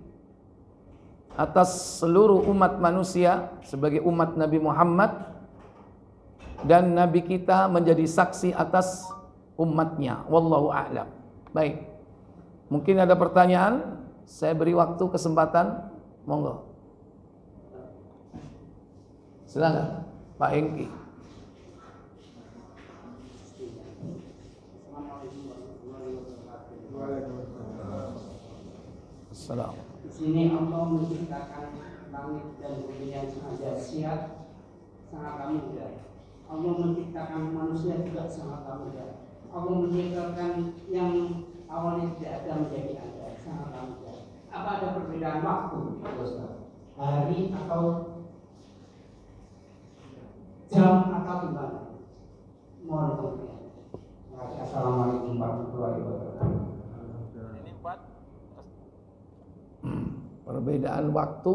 atas seluruh umat manusia, sebagai umat Nabi Muhammad, dan Nabi kita menjadi saksi atas umatnya. Wallahu a'lam. Baik, mungkin ada pertanyaan, saya beri waktu kesempatan, monggo. Silakan Pak Hengki. Assalamualaikum. Di sini Allah menciptakan langit dan bumi yang sangat dahsyat, sangat mudah. Allah menciptakan manusia juga sangat mudah. Allah menciptakan yang awalnya tidak ada menjadi ada, sangat mudah. Apa ada perbedaan waktu, Ustaz? Hari atau jam atau gimana? Mohon pengertian. Assalamualaikum warahmatullahi wabarakatuh. Perbedaan waktu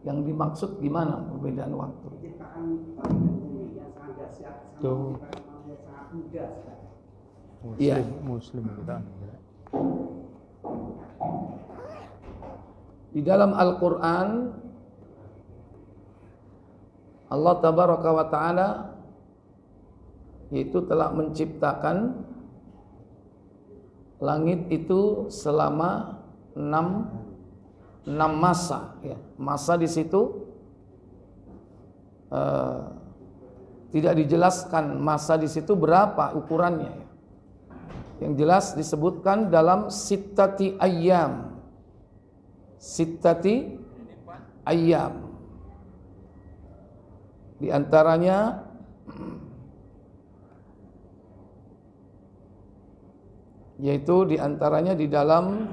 yang dimaksud gimana perbedaan waktu? Ciptaan bumi yang sangat dahsyat, sangat mudah sekali. Iya. Muslim kita. Di dalam Al-Quran Allah Tabaraka wa Ta'ala yaitu telah menciptakan langit itu selama 6 masa, ya. Masa di situ tidak dijelaskan masa di situ berapa ukurannya, ya. Yang jelas disebutkan dalam sittati ayyam. Sittati ayyam. Di antaranya yaitu di antaranya di dalam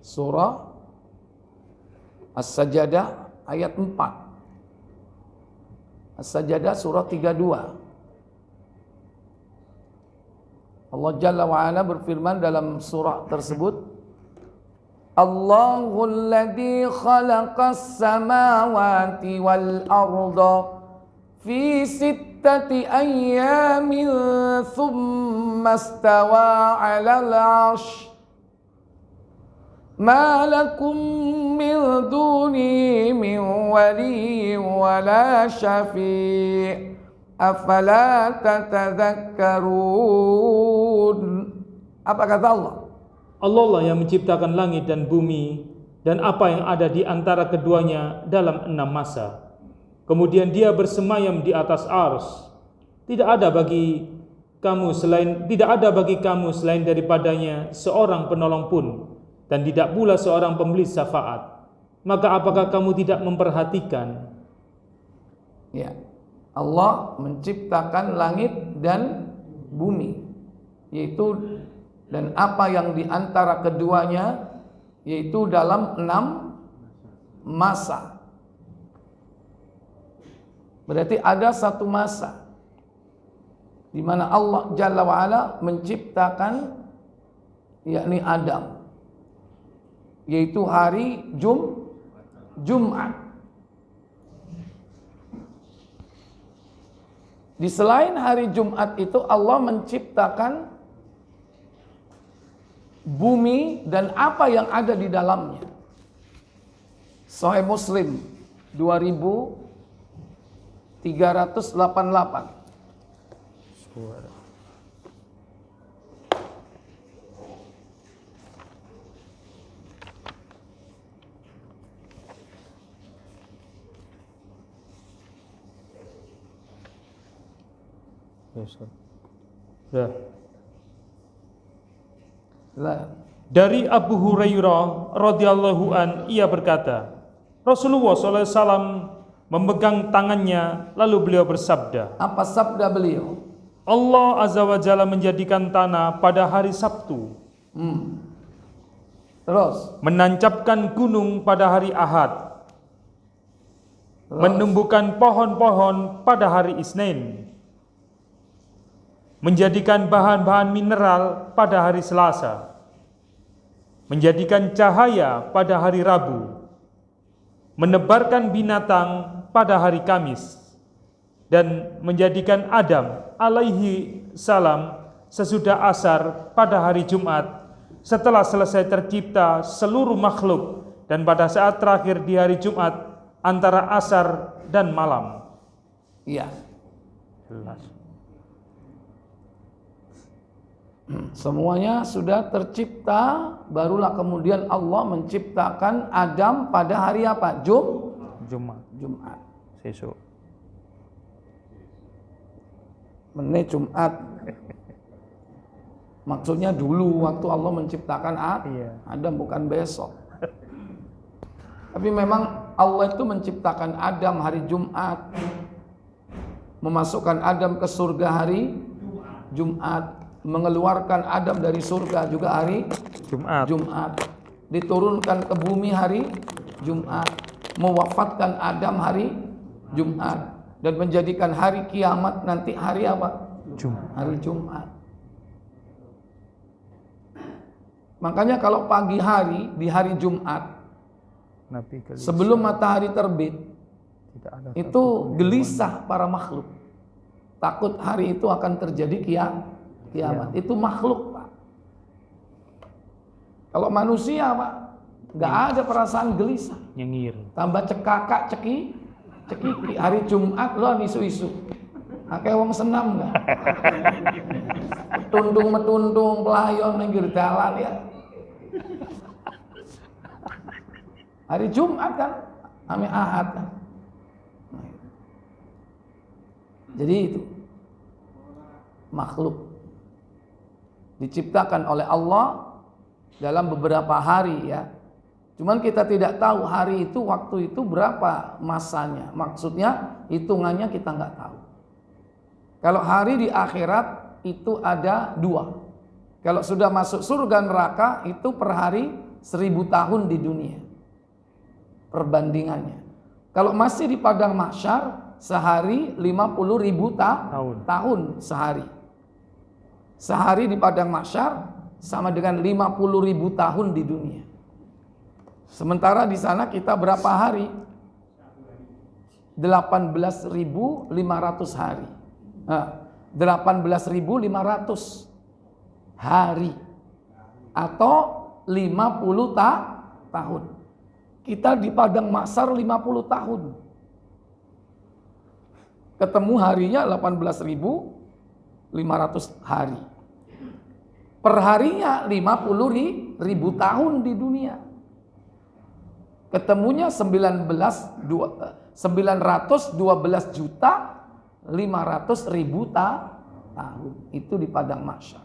surah As-Sajdah ayat 4. As-Sajdah surah 32. Allah Jalla wa'ala berfirman dalam surah tersebut, Allahul ladzi khalaqas samawati wal arda fi sittati ayyamin thumma istawa 'alal 'arsy ma lakum min duni min waliyyin wala syafi' afala tatadhakkarun. Apa kata Allah? Allah lah yang menciptakan langit dan bumi dan apa yang ada di antara keduanya dalam 6 masa. Kemudian dia bersemayam di atas ars. Tidak ada bagi kamu selain daripadanya seorang penolong pun, dan tidak pula seorang pemberi syafaat. Maka apakah kamu tidak memperhatikan? Ya, Allah menciptakan langit dan bumi, yaitu dan apa yang di antara keduanya, yaitu dalam 6 masa. Berarti ada satu masa di mana Allah Jalla wa'ala menciptakan yakni Adam, yaitu hari Jumat. Di selain hari Jumat itu Allah menciptakan bumi dan apa yang ada di dalamnya. Sahih Muslim 2388. Dari Abu Hurairah radhiyallahu an, ia berkata, Rasulullah SAW memegang tangannya, lalu beliau bersabda. Apa sabda beliau? Allah Azza wa Jalla menjadikan tanah pada hari Sabtu. Terus Menancapkan gunung pada hari Ahad. Menumbuhkan pohon-pohon pada hari Isnin. Menjadikan bahan-bahan mineral pada hari Selasa. Menjadikan cahaya pada hari Rabu. Menebarkan binatang pada hari Kamis. Dan menjadikan Adam alaihi salam sesudah asar pada hari Jumat, setelah selesai tercipta seluruh makhluk, dan pada saat terakhir di hari Jumat antara asar dan malam. iya, Jelas. semuanya sudah tercipta, barulah kemudian Allah menciptakan Adam pada hari apa? Jumat. Sesuk. Menit Jumat. Maksudnya dulu waktu Allah menciptakan Adam, bukan besok. Tapi memang Allah itu menciptakan Adam hari Jumat, memasukkan Adam ke surga hari Jumat, mengeluarkan Adam dari surga juga hari Jumat, diturunkan ke bumi hari Jumat, mewafatkan Adam hari Jumat, dan menjadikan hari kiamat nanti hari apa? Hari Jumat. Makanya kalau pagi hari di hari Jumat, sebelum matahari terbit, itu gelisah para makhluk. Takut hari itu akan terjadi kiamat. Itu makhluk, Pak. Kalau manusia, Pak, nggak ada perasaan gelisah. Nyengir. Tambah cekakak, cekiki. Hari Jumat lo isu-isu. Akeh wong senam enggak? Metundung pelayon pinggir dalan ya. Hari Jumat kan, ame Ahad kan. Jadi itu makhluk diciptakan oleh Allah dalam beberapa hari ya. Cuman kita tidak tahu hari itu, waktu itu berapa masanya. Maksudnya hitungannya kita nggak tahu. Kalau hari di akhirat itu ada 2. Kalau sudah masuk surga neraka itu per hari 1000 tahun di dunia. Perbandingannya. Kalau masih di padang mahsyar sehari 50.000 tahun sehari. Sehari di padang mahsyar sama dengan 50.000 tahun di dunia. Sementara di sana kita berapa hari? 18.500 hari. 18.500 hari atau 50 tahun. Kita di padang mahsyar 50 tahun. Ketemu harinya 18.500 hari. Perharinya 50.000 tahun di dunia. Ketemunya 912.500.000 tahun. Itu di padang mahsyar.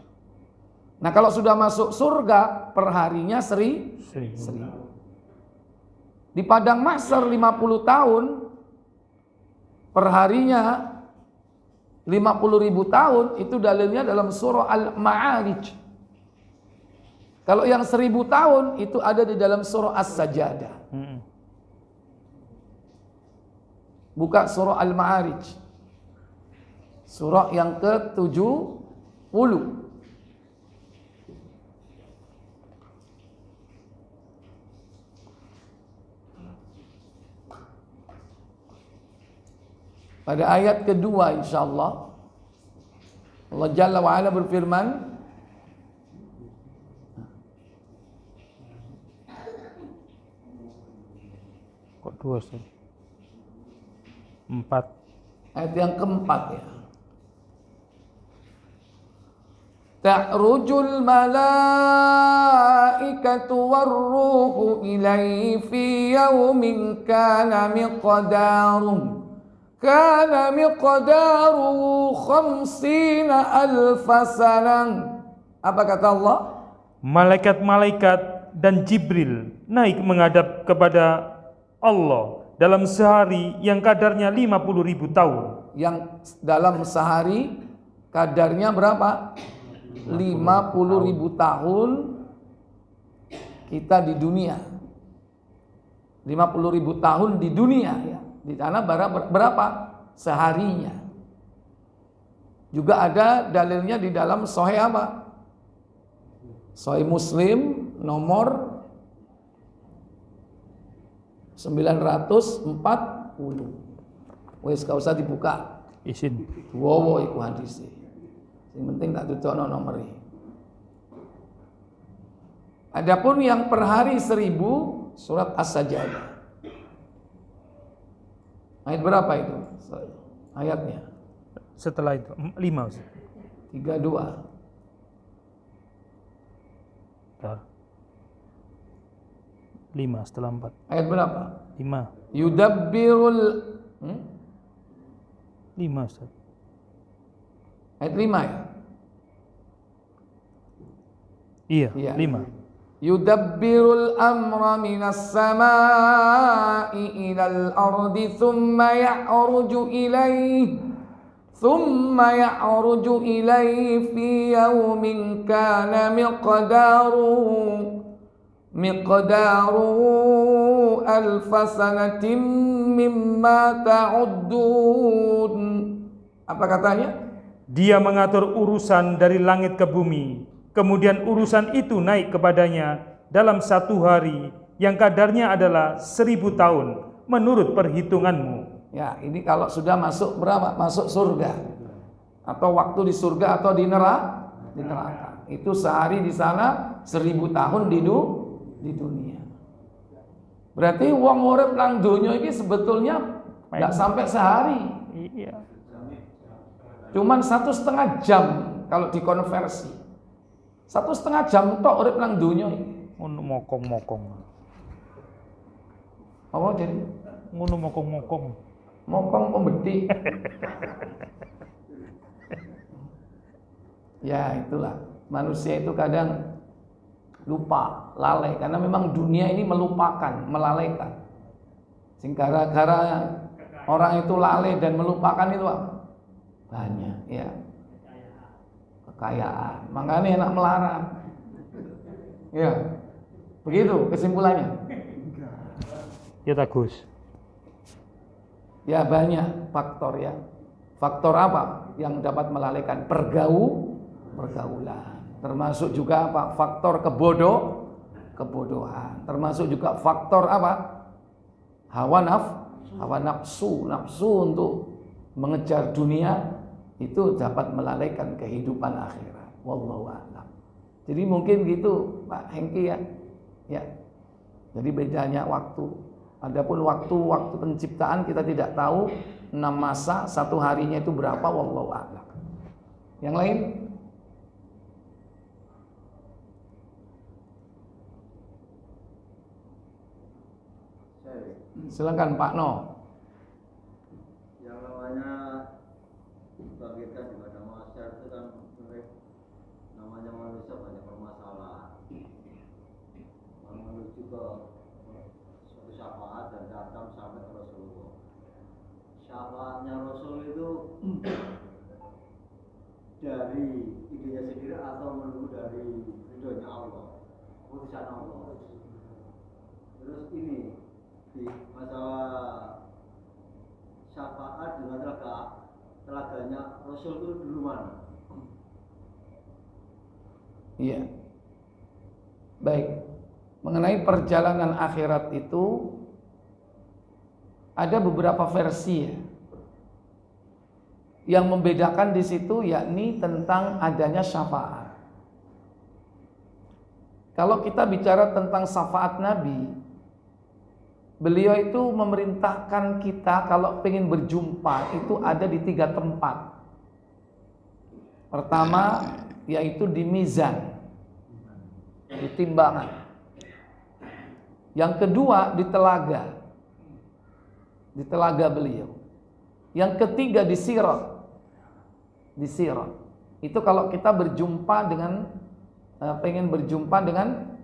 Nah, kalau sudah masuk surga, perharinya 1000. Di padang mahsyar 50 tahun, perharinya 50.000 tahun. Itu dalilnya dalam surah Al-Ma'arij. Kalau yang 1000 tahun itu ada di dalam surah As-Sajadah. Buka surah Al-Ma'arij. Surah yang ke-70. Pada ayat kedua insyaallah Allah Jalla wa Ala berfirman, kok 2 Ustaz? 4. Ayat yang keempat ya. Ta'rujul malaikatu warruhu ilaihi fi yawmin kana miqdaruhu 50,000 sanah. Apa kata Allah? Malaikat-malaikat dan Jibril naik menghadap kepada Allah dalam sehari yang kadarnya 50.000 tahun. Yang dalam sehari kadarnya berapa? 50.000 tahun kita di dunia. 50.000 tahun di dunia ya. Di sana berapa seharinya. Juga ada dalilnya di dalam Sahih apa? Sahih Muslim nomor 940. Wes gak usah dibuka. Isin. Wowo iku hadis. Yang penting tak tutupno nomor. Adapun yang per hari 1000 surat As-Sajadah. Ayat berapa itu? Ayatnya. Setelah itu 5 Ustaz. 32. Bentar. 5 setelah 4. Ayat berapa? 5. Yudabbirul 5 Ustaz. Ayat 5 ya? Iya, Iya. 5. Yudabbirul amra minas samai ilal ardi thumma ya'ruju ilaihi fi yawmin kana miqdaruhu alfa sanatin mimma ta'uddun. Apa katanya? Dia mengatur urusan dari langit ke bumi, kemudian urusan itu naik kepadanya dalam 1 hari yang kadarnya adalah 1000 tahun menurut perhitunganmu. Ya, ini kalau sudah masuk berapa? Masuk surga. Atau waktu di surga atau di neraka. Itu sehari di sana 1000 tahun di dunia. Berarti wong urip nang donya iki sebetulnya enggak sampai sehari. Iya. Cuman 1,5 jam kalau dikonversi. 1,5 jam tok urip nang donya iki. Ngono mokong-mokong. Apa jadi? Ngono mokong-mokong. Mokong pembeti. Ya itulah, manusia itu kadang lupa, lalai, karena memang dunia ini melupakan, melalaikan. Sing gara-gara orang itu lalai dan melupakan itu apa? Banyak, ya. Kekayaan, makanya enak melarat. Ya, begitu kesimpulannya. Ya Tagus. Ya banyak faktor ya. Faktor apa yang dapat melalaikan? Pergaulan. Termasuk juga apa? Faktor kebodohan. Termasuk juga faktor apa? Hawa nafsu untuk mengejar dunia itu dapat melalaikan kehidupan akhirat. Wallahu a'lam. Jadi mungkin gitu Pak Hengki ya. Ya. Jadi bedanya waktu. Adapun waktu penciptaan kita tidak tahu 6 masa 1 harinya itu berapa, wallahu a'lam. Yang lain? Silakan Pak No. Yang namanya bangkitkan di pada masyarakat itu kan namanya manusia banyak permasalahan. Menuju ke suatu syafaat dan datang sampai ke Rasulullah. Syafaatnya Rasul itu dari idenya sendiri atau menunggu dari ridhonya Allah, keputusan Allah. Terus ini di masalah syafaat dengan telaganya Rasul itu dulu mana? Iya. Baik. Mengenai perjalanan akhirat itu ada beberapa versi ya. Yang membedakan di situ yakni tentang adanya syafaat. Kalau kita bicara tentang syafaat Nabi, beliau itu memerintahkan kita kalau ingin berjumpa itu ada di 3 tempat. Pertama yaitu di mizan, di timbangan. Yang kedua di telaga beliau. Yang ketiga di sirat. Di sirat. Itu kalau kita berjumpa dengan pengen berjumpa dengan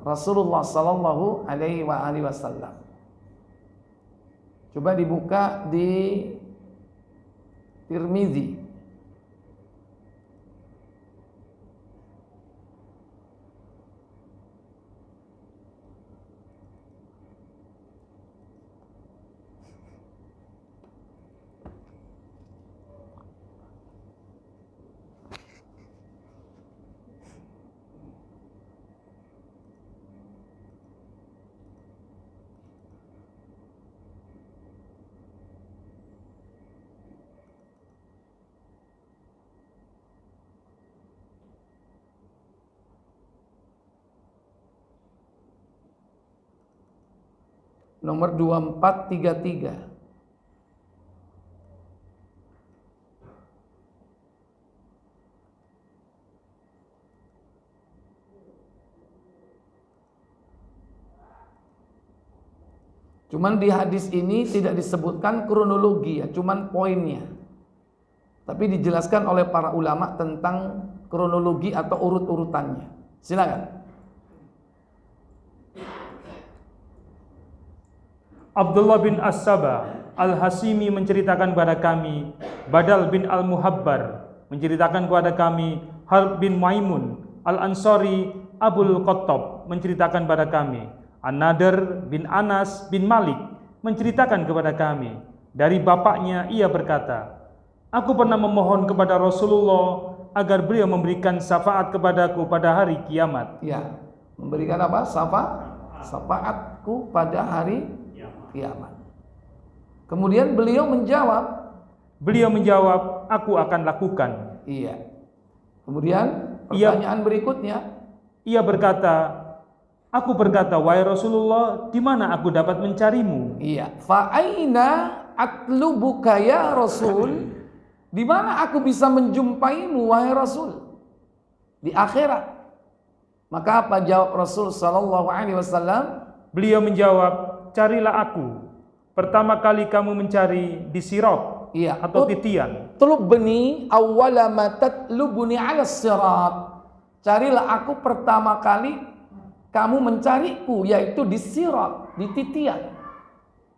Rasulullah sallallahu alaihi wasallam. Coba dibuka di Tirmizi. Nomor 2433. Cuman di hadis ini tidak disebutkan kronologi ya, cuman poinnya. Tapi dijelaskan oleh para ulama tentang kronologi atau urut-urutannya. Silakan. Abdullah bin As-Saba Al-Hasimi menceritakan kepada kami, Badal bin Al-Muhabbar menceritakan kepada kami, Harb bin Maimun Al-Ansari Abul Qattab menceritakan kepada kami, An-Nadr bin Anas bin Malik menceritakan kepada kami, dari bapaknya ia berkata, aku pernah memohon kepada Rasulullah agar beliau memberikan syafaat kepadaku pada hari kiamat. Ya, memberikan apa? Syafaatku pada hari kiamat. Kemudian beliau menjawab, aku akan lakukan. Iya. Kemudian pertanyaan berikutnya, ia berkata, aku berkata, wahai Rasulullah, di mana aku dapat mencarimu? Iya. Fa aina atlubuka ya Rasul? Di mana aku bisa menjumpaimu wahai Rasul? Di akhirat. Maka apa jawab Rasul sallallahu alaihi wasallam? Beliau menjawab, carilah aku. Pertama kali kamu mencari di sirat, iya, atau titian. Tulubni awwala ma tatlubuni 'ala sirat. Carilah aku pertama kali kamu mencariku, yaitu di sirat, di titian.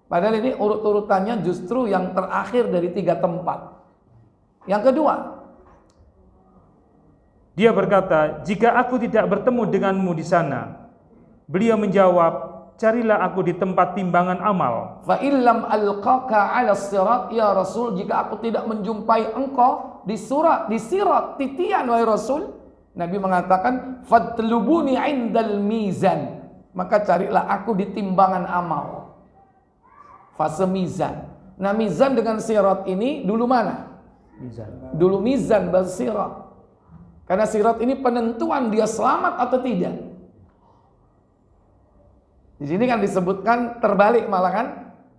Padahal ini urut-urutannya justru yang terakhir dari 3 tempat. Yang kedua, dia berkata, jika aku tidak bertemu denganmu di sana. Beliau menjawab, carilah aku di tempat timbangan amal. Fa illam alqaka 'ala sirat ya Rasul, jika aku tidak menjumpai engkau di sirat, titian wahai Rasul, Nabi mengatakan fatlubuni 'indal mizan, maka carilah aku di timbangan amal. Fase mizan. Nah, mizan dengan sirat ini dulu mana? Mizan. Dulu mizan baru sirat. Karena sirat ini penentuan dia selamat atau tidak. Di sini kan disebutkan terbalik malah kan.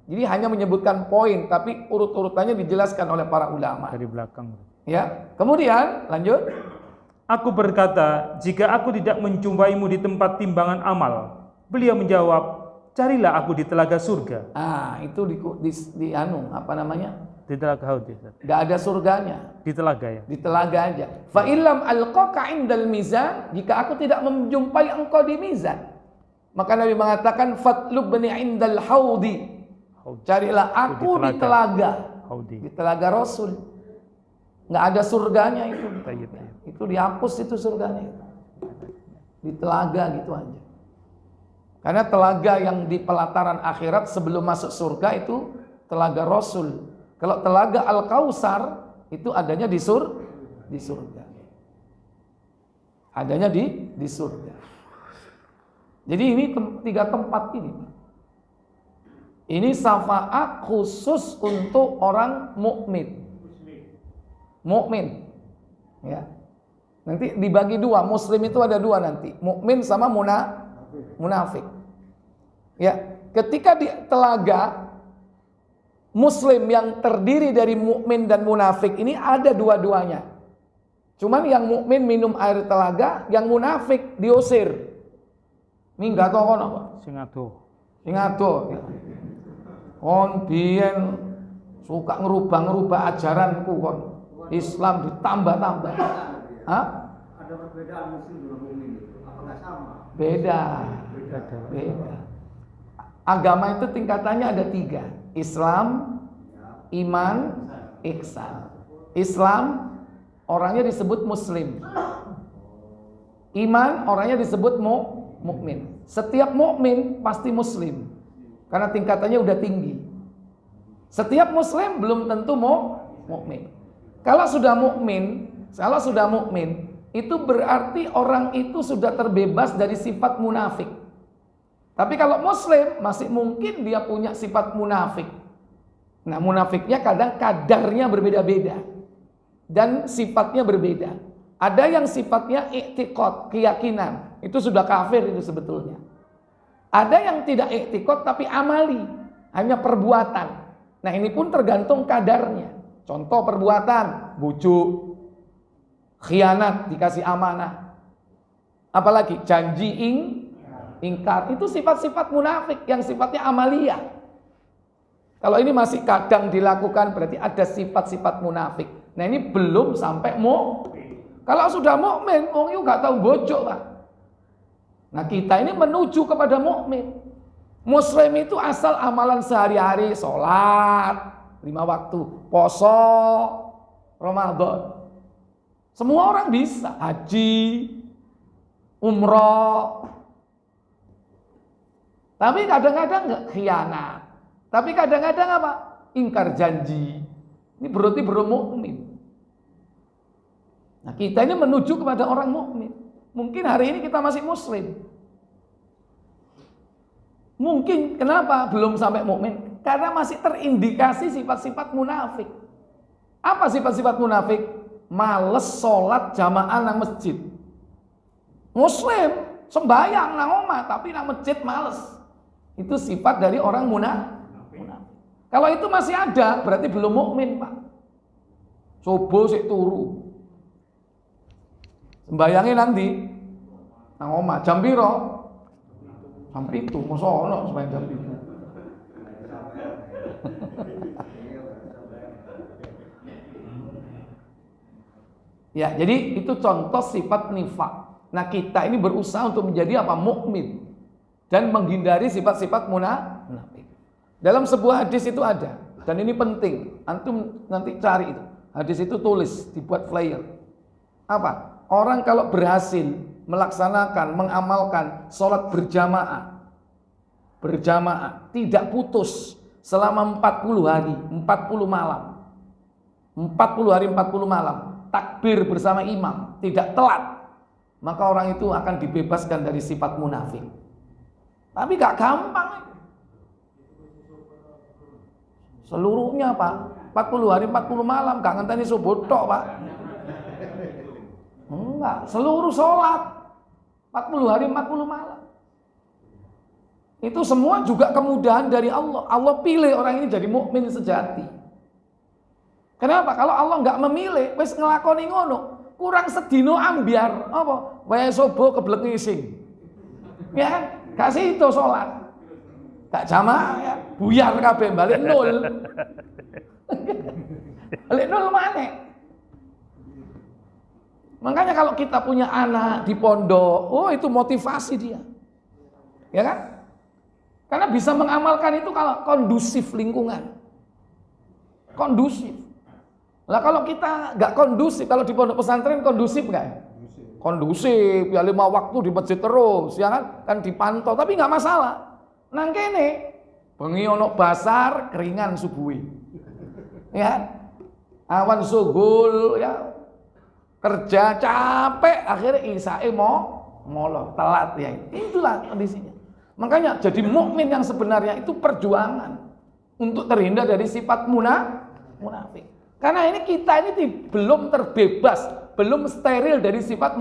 Jadi hanya menyebutkan poin, tapi urut-urutannya dijelaskan oleh para ulama. Dari belakang. Ya, kemudian lanjut. Aku berkata, jika aku tidak menjumpaimu di tempat timbangan amal. Beliau menjawab, carilah aku di telaga surga. Itu di apa namanya? Di telaga Haud. Gak ada surganya. Di telaga ya. Di telaga aja. Fa illam alqaka indal mizan, jika aku tidak menjumpai engkau di mizan. Maka Nabi mengatakan fatlubni indal haudi. Carilah aku di telaga. Di telaga Rasul. Nggak ada surganya itu. Itu dihapus itu surganya. Di telaga gitu aja. Karena telaga yang di pelataran akhirat sebelum masuk surga itu telaga Rasul. Kalau telaga Al-Kautsar itu adanya di surga. Adanya di surga. Jadi ini 3 tempat ini. Ini syafaat khusus untuk orang mukmin. Mukmin. Ya. Nanti dibagi 2, muslim itu ada 2 nanti. Mukmin sama munafik. Ya, ketika di telaga muslim yang terdiri dari mukmin dan munafik ini ada dua-duanya. Cuman yang mukmin minum air telaga, yang munafik diusir. Minggat to kono, Pak. Sing ado. Kon biyen suka ngerubah ajaranku kon. Islam ditambah-tambah. Hah? Ada perbedaan muslim dengan mukmin itu. Apakah sama? Beda. Agama itu tingkatannya ada 3. Islam, iman, ihsan. Islam orangnya disebut muslim. Iman orangnya disebut mukmin. Setiap mukmin pasti muslim. Karena tingkatannya udah tinggi. Setiap muslim belum tentu mukmin. Kalau sudah mukmin, itu berarti orang itu sudah terbebas dari sifat munafik. Tapi kalau muslim masih mungkin dia punya sifat munafik. Nah, munafiknya kadang kadarnya berbeda-beda dan sifatnya berbeda. Ada yang sifatnya i'tiqad, keyakinan. Itu sudah kafir itu sebetulnya. Ada yang tidak i'tiqad tapi amali, hanya perbuatan. Nah, ini pun tergantung kadarnya. Contoh perbuatan, bujuk, khianat, dikasih amanah. Apalagi janji ingkar, itu sifat-sifat munafik yang sifatnya amalia. Kalau ini masih kadang dilakukan berarti ada sifat-sifat munafik. Nah, ini belum sampai Kalau sudah mukmin, wong itu gak tahu bojok, Pak. Nah, kita ini menuju kepada mukmin. Muslim itu asal amalan sehari-hari, sholat 5 waktu, poso Ramadan. Semua orang bisa, haji, umroh. Tapi kadang-kadang enggak khianat. Tapi kadang-kadang apa? Ingkar janji. Ini berarti belum mukmin. Nah, kita ini menuju kepada orang mukmin. Mungkin hari ini kita masih muslim. Mungkin kenapa belum sampai mukmin? Karena masih terindikasi sifat-sifat munafik. Apa sifat-sifat munafik? Males sholat jamaah nang masjid. Muslim sembahyang nang omah tapi nang masjid males. Itu sifat dari orang munafik. Kalau itu masih ada, berarti belum mukmin, Pak. Coba sik turu. Sembayangnya nanti nang omah jam piro? Jam 7, mosok ono sembayang jam 7. Ya, jadi itu contoh sifat nifak. Nah, kita ini berusaha untuk menjadi apa? Mukmin dan menghindari sifat-sifat munafik. Dalam sebuah hadis itu ada, dan ini penting. Antum nanti cari itu. Hadis itu tulis, dibuat flyer. Apa? Orang kalau berhasil melaksanakan, mengamalkan sholat berjamaah, tidak putus selama 40 hari, 40 malam. 40 hari, 40 malam. Takbir bersama imam, tidak telat. Maka orang itu akan dibebaskan dari sifat munafik. Tapi gak gampang. Seluruhnya, Pak. 40 hari 40 malam gak ngenteni subuh tok, Pak. Enggak, seluruh sholat 40 hari 40 malam. Itu semua juga kemudahan dari Allah. Allah pilih orang ini jadi mukmin sejati. Kenapa? Kalau Allah nggak memilih, wis ngelakoni ngono, kurang sedino ambiar apa? Wae sobo keblek ngising. Ya kan? Kasih itu sholat. Gak jamaah ya, buyar kabeh balik nol. Balik nol mana? Makanya kalau kita punya anak di pondok, oh itu motivasi dia. Ya kan? Karena bisa mengamalkan itu kalau kondusif lingkungan. Kondusif. Lah kalau kita nggak kondusif, kalau di pondok pesantren kondusif nggak? Kondusif, ya 5 waktu di masjid terus, ya kan? Kan dipantau, tapi nggak masalah. Nang kene, bengi ono basar, keringan subuhi. Ya, awan sugul, ya kerja capek, akhirnya isyae molor, telat ya. Itulah kondisinya. Makanya jadi mukmin yang sebenarnya itu perjuangan untuk terhindar dari sifat munafik. Karena ini kita ini belum terbebas, belum steril dari sifat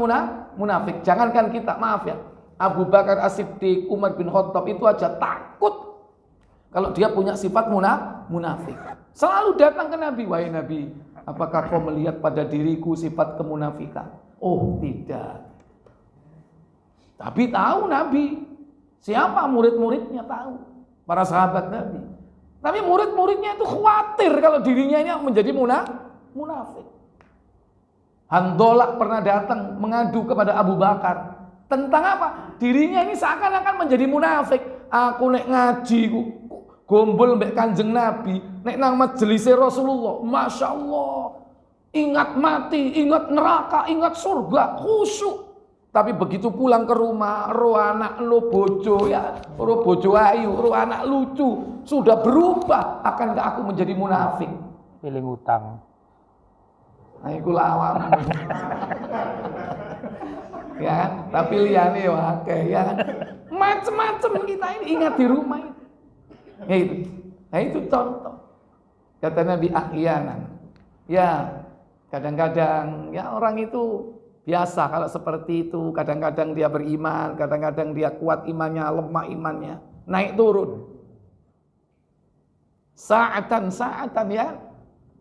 munafik. Jangankan kita, maaf ya, Abu Bakar As-Siddiq, Umar bin Khattab itu aja takut kalau dia punya sifat munafik. Selalu datang ke Nabi, wahai Nabi, apakah kau melihat pada diriku sifat kemunafikan? Oh tidak. Tapi tahu Nabi, siapa murid-muridnya tahu, para sahabat Nabi. Tapi murid-muridnya itu khawatir kalau dirinya ini menjadi munafik. Handolak pernah datang mengadu kepada Abu Bakar. Tentang apa? Dirinya ini seakan-akan menjadi munafik. Aku nek ngaji, gombol mbek Kanjeng Nabi, nek nang majelis Rasulullah, Masya Allah, ingat mati, ingat neraka, ingat surga, khusyuk. Tapi begitu pulang ke rumah, roh anak lo bojo ya, roh bojo ayu, roh anak lucu, sudah berubah. Akankah aku menjadi munafik? Pilih utang. Nah, iku lawam. Ya kan? Tapi liyane wae ya kan. Macem-macem kita ini ingat di rumah itu. Ya itu. Nah itu contoh. Kata Nabi ahyanan. Ya, kadang-kadang ya orang itu biasa kalau seperti itu, kadang-kadang dia beriman, kadang-kadang dia kuat imannya, lemah imannya, naik turun. Saatan ya.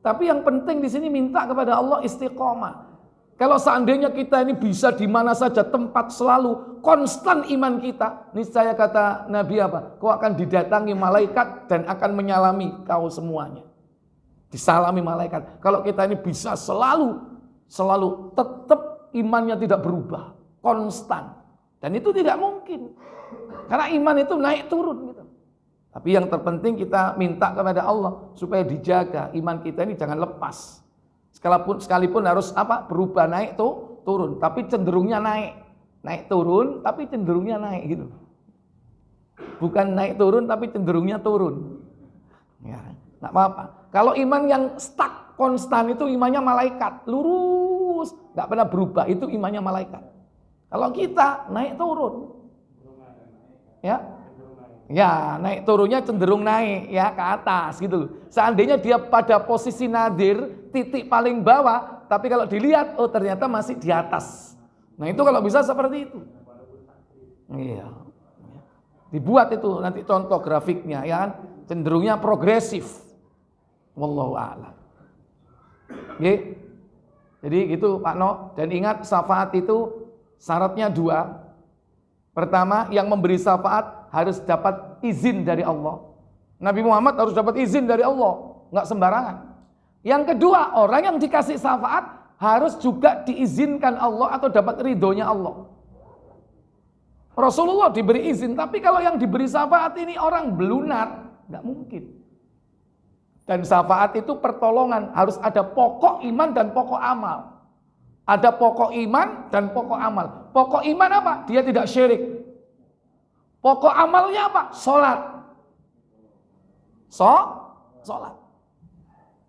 Tapi yang penting di sini minta kepada Allah istiqomah. Kalau seandainya kita ini bisa di mana saja tempat selalu konstan iman kita, niscaya kata Nabi apa? Kau akan didatangi malaikat dan akan menyalami kau semuanya. Disalami malaikat. Kalau kita ini bisa selalu tetap imannya tidak berubah, konstan. Dan itu tidak mungkin. Karena iman itu naik turun gitu. Tapi yang terpenting kita minta kepada Allah supaya dijaga iman kita ini jangan lepas. Sekalipun harus apa? Berubah naik turun, tapi cenderungnya naik. Naik turun tapi cenderungnya naik gitu. Bukan naik turun tapi cenderungnya turun. Ya, enggak apa-apa. Kalau iman yang stuck konstan itu imannya malaikat, lurus, enggak pernah berubah, itu imannya malaikat. Kalau kita naik turun. Ya, naik turunnya cenderung naik ya ke atas gitu loh. Seandainya dia pada posisi nadir, titik paling bawah, tapi kalau dilihat oh ternyata masih di atas. Nah, itu kalau bisa seperti itu. Iya. Dibuat itu nanti contoh grafiknya ya kan, cenderungnya progresif. Wallahu a'lam. Oke. Jadi gitu Pak No, dan ingat syafaat itu syaratnya 2. Pertama, yang memberi syafaat harus dapat izin dari Allah. Nabi Muhammad harus dapat izin dari Allah, nggak sembarangan. Yang kedua, orang yang dikasih syafaat harus juga diizinkan Allah atau dapat ridhonya Allah. Rasulullah diberi izin, tapi kalau yang diberi syafaat ini orang belunat, nggak mungkin. Dan syafaat itu pertolongan, harus ada pokok iman dan pokok amal. Ada pokok iman dan pokok amal. Pokok iman apa? Dia tidak syirik. Pokok amalnya apa? Sholat. Sholat.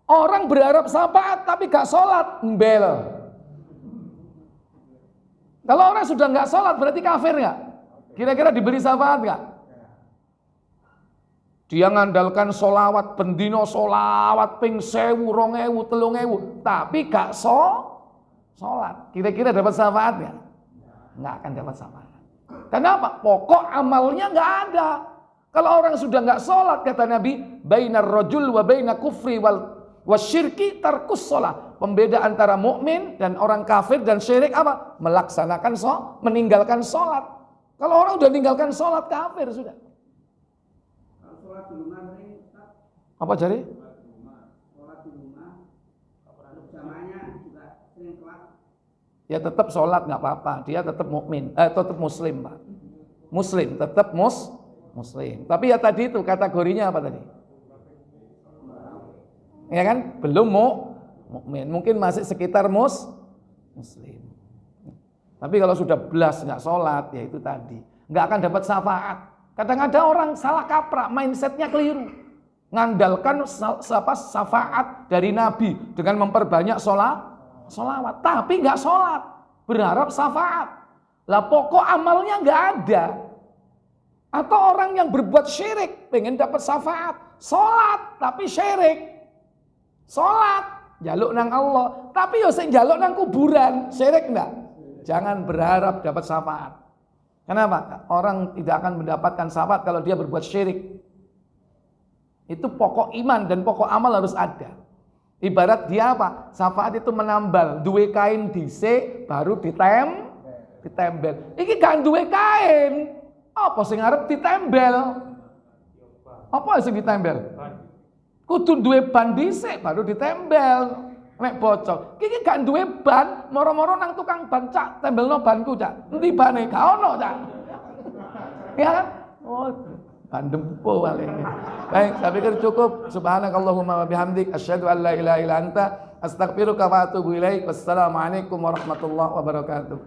Orang berharap syafaat tapi gak sholat, embel. Kalau orang sudah gak sholat berarti kafir gak? Kira-kira diberi syafaat gak? Dia ngandalkan sholawat, bendino sholawat, ping 1000, 2000, 3000, tapi gak sholat. Kira-kira dapat syafaat gak? Nggak akan dapat syafaat. Kenapa? Pokok amalnya nggak ada. Kalau orang sudah nggak sholat, kata Nabi, bainar rajul wa baina kufri wal wasyirki tarkus sholat. Pembeda antara mukmin dan orang kafir dan syirik apa? Melaksanakan meninggalkan sholat. Kalau orang udah meninggalkan sholat, kafir sudah. sholat di rumah sering Ustaz. Apa jadi? Sholat di rumah. Jamaahnya juga sering telat. Ya tetap sholat nggak apa-apa, dia tetap mukmin, tetap muslim Pak. Muslim, tetap muslim. Tapi ya tadi itu kategorinya apa tadi? Ya kan? Belum mukmin, mungkin masih sekitar muslim. Tapi kalau sudah belas nggak sholat, ya itu tadi nggak akan dapat syafaat. Kadang-kadang orang salah kaprah, mindsetnya keliru, ngandalkan syafaat dari Nabi dengan memperbanyak sholawat, tapi nggak sholat, berharap syafaat. Lah pokok amalnya nggak ada. Atau orang yang berbuat syirik pengen dapat syafaat, sholat tapi syirik. Sholat, jaluk nang Allah, tapi yo sing jaluk nang kuburan, syirik enggak? Jangan berharap dapat syafaat. Kenapa? Orang tidak akan mendapatkan syafaat kalau dia berbuat syirik. Itu pokok iman dan pokok amal harus ada. Ibarat dia apa? Syafaat itu menambal, duwe kain dhisik baru ditembel. Iki gak duwe kain. Apa sing arep ditembel? Apa sing ditembel? Kudu duwe ban dhisik baru ditembel. Nek bocor, iki gak duwe ban, moro-moro nang tukang ban, Cak, tembelno banku, Cak. Endi bane? Gak ono, Cak. Ya kan? Oh, ban dempo paling. Baik, saya pikir cukup. Subhanakallahumma wa bihamdik asyhadu an la ilaha illa anta astaghfiruka wa atubu ilaik. Wassalamualaikum warahmatullahi wabarakatuh.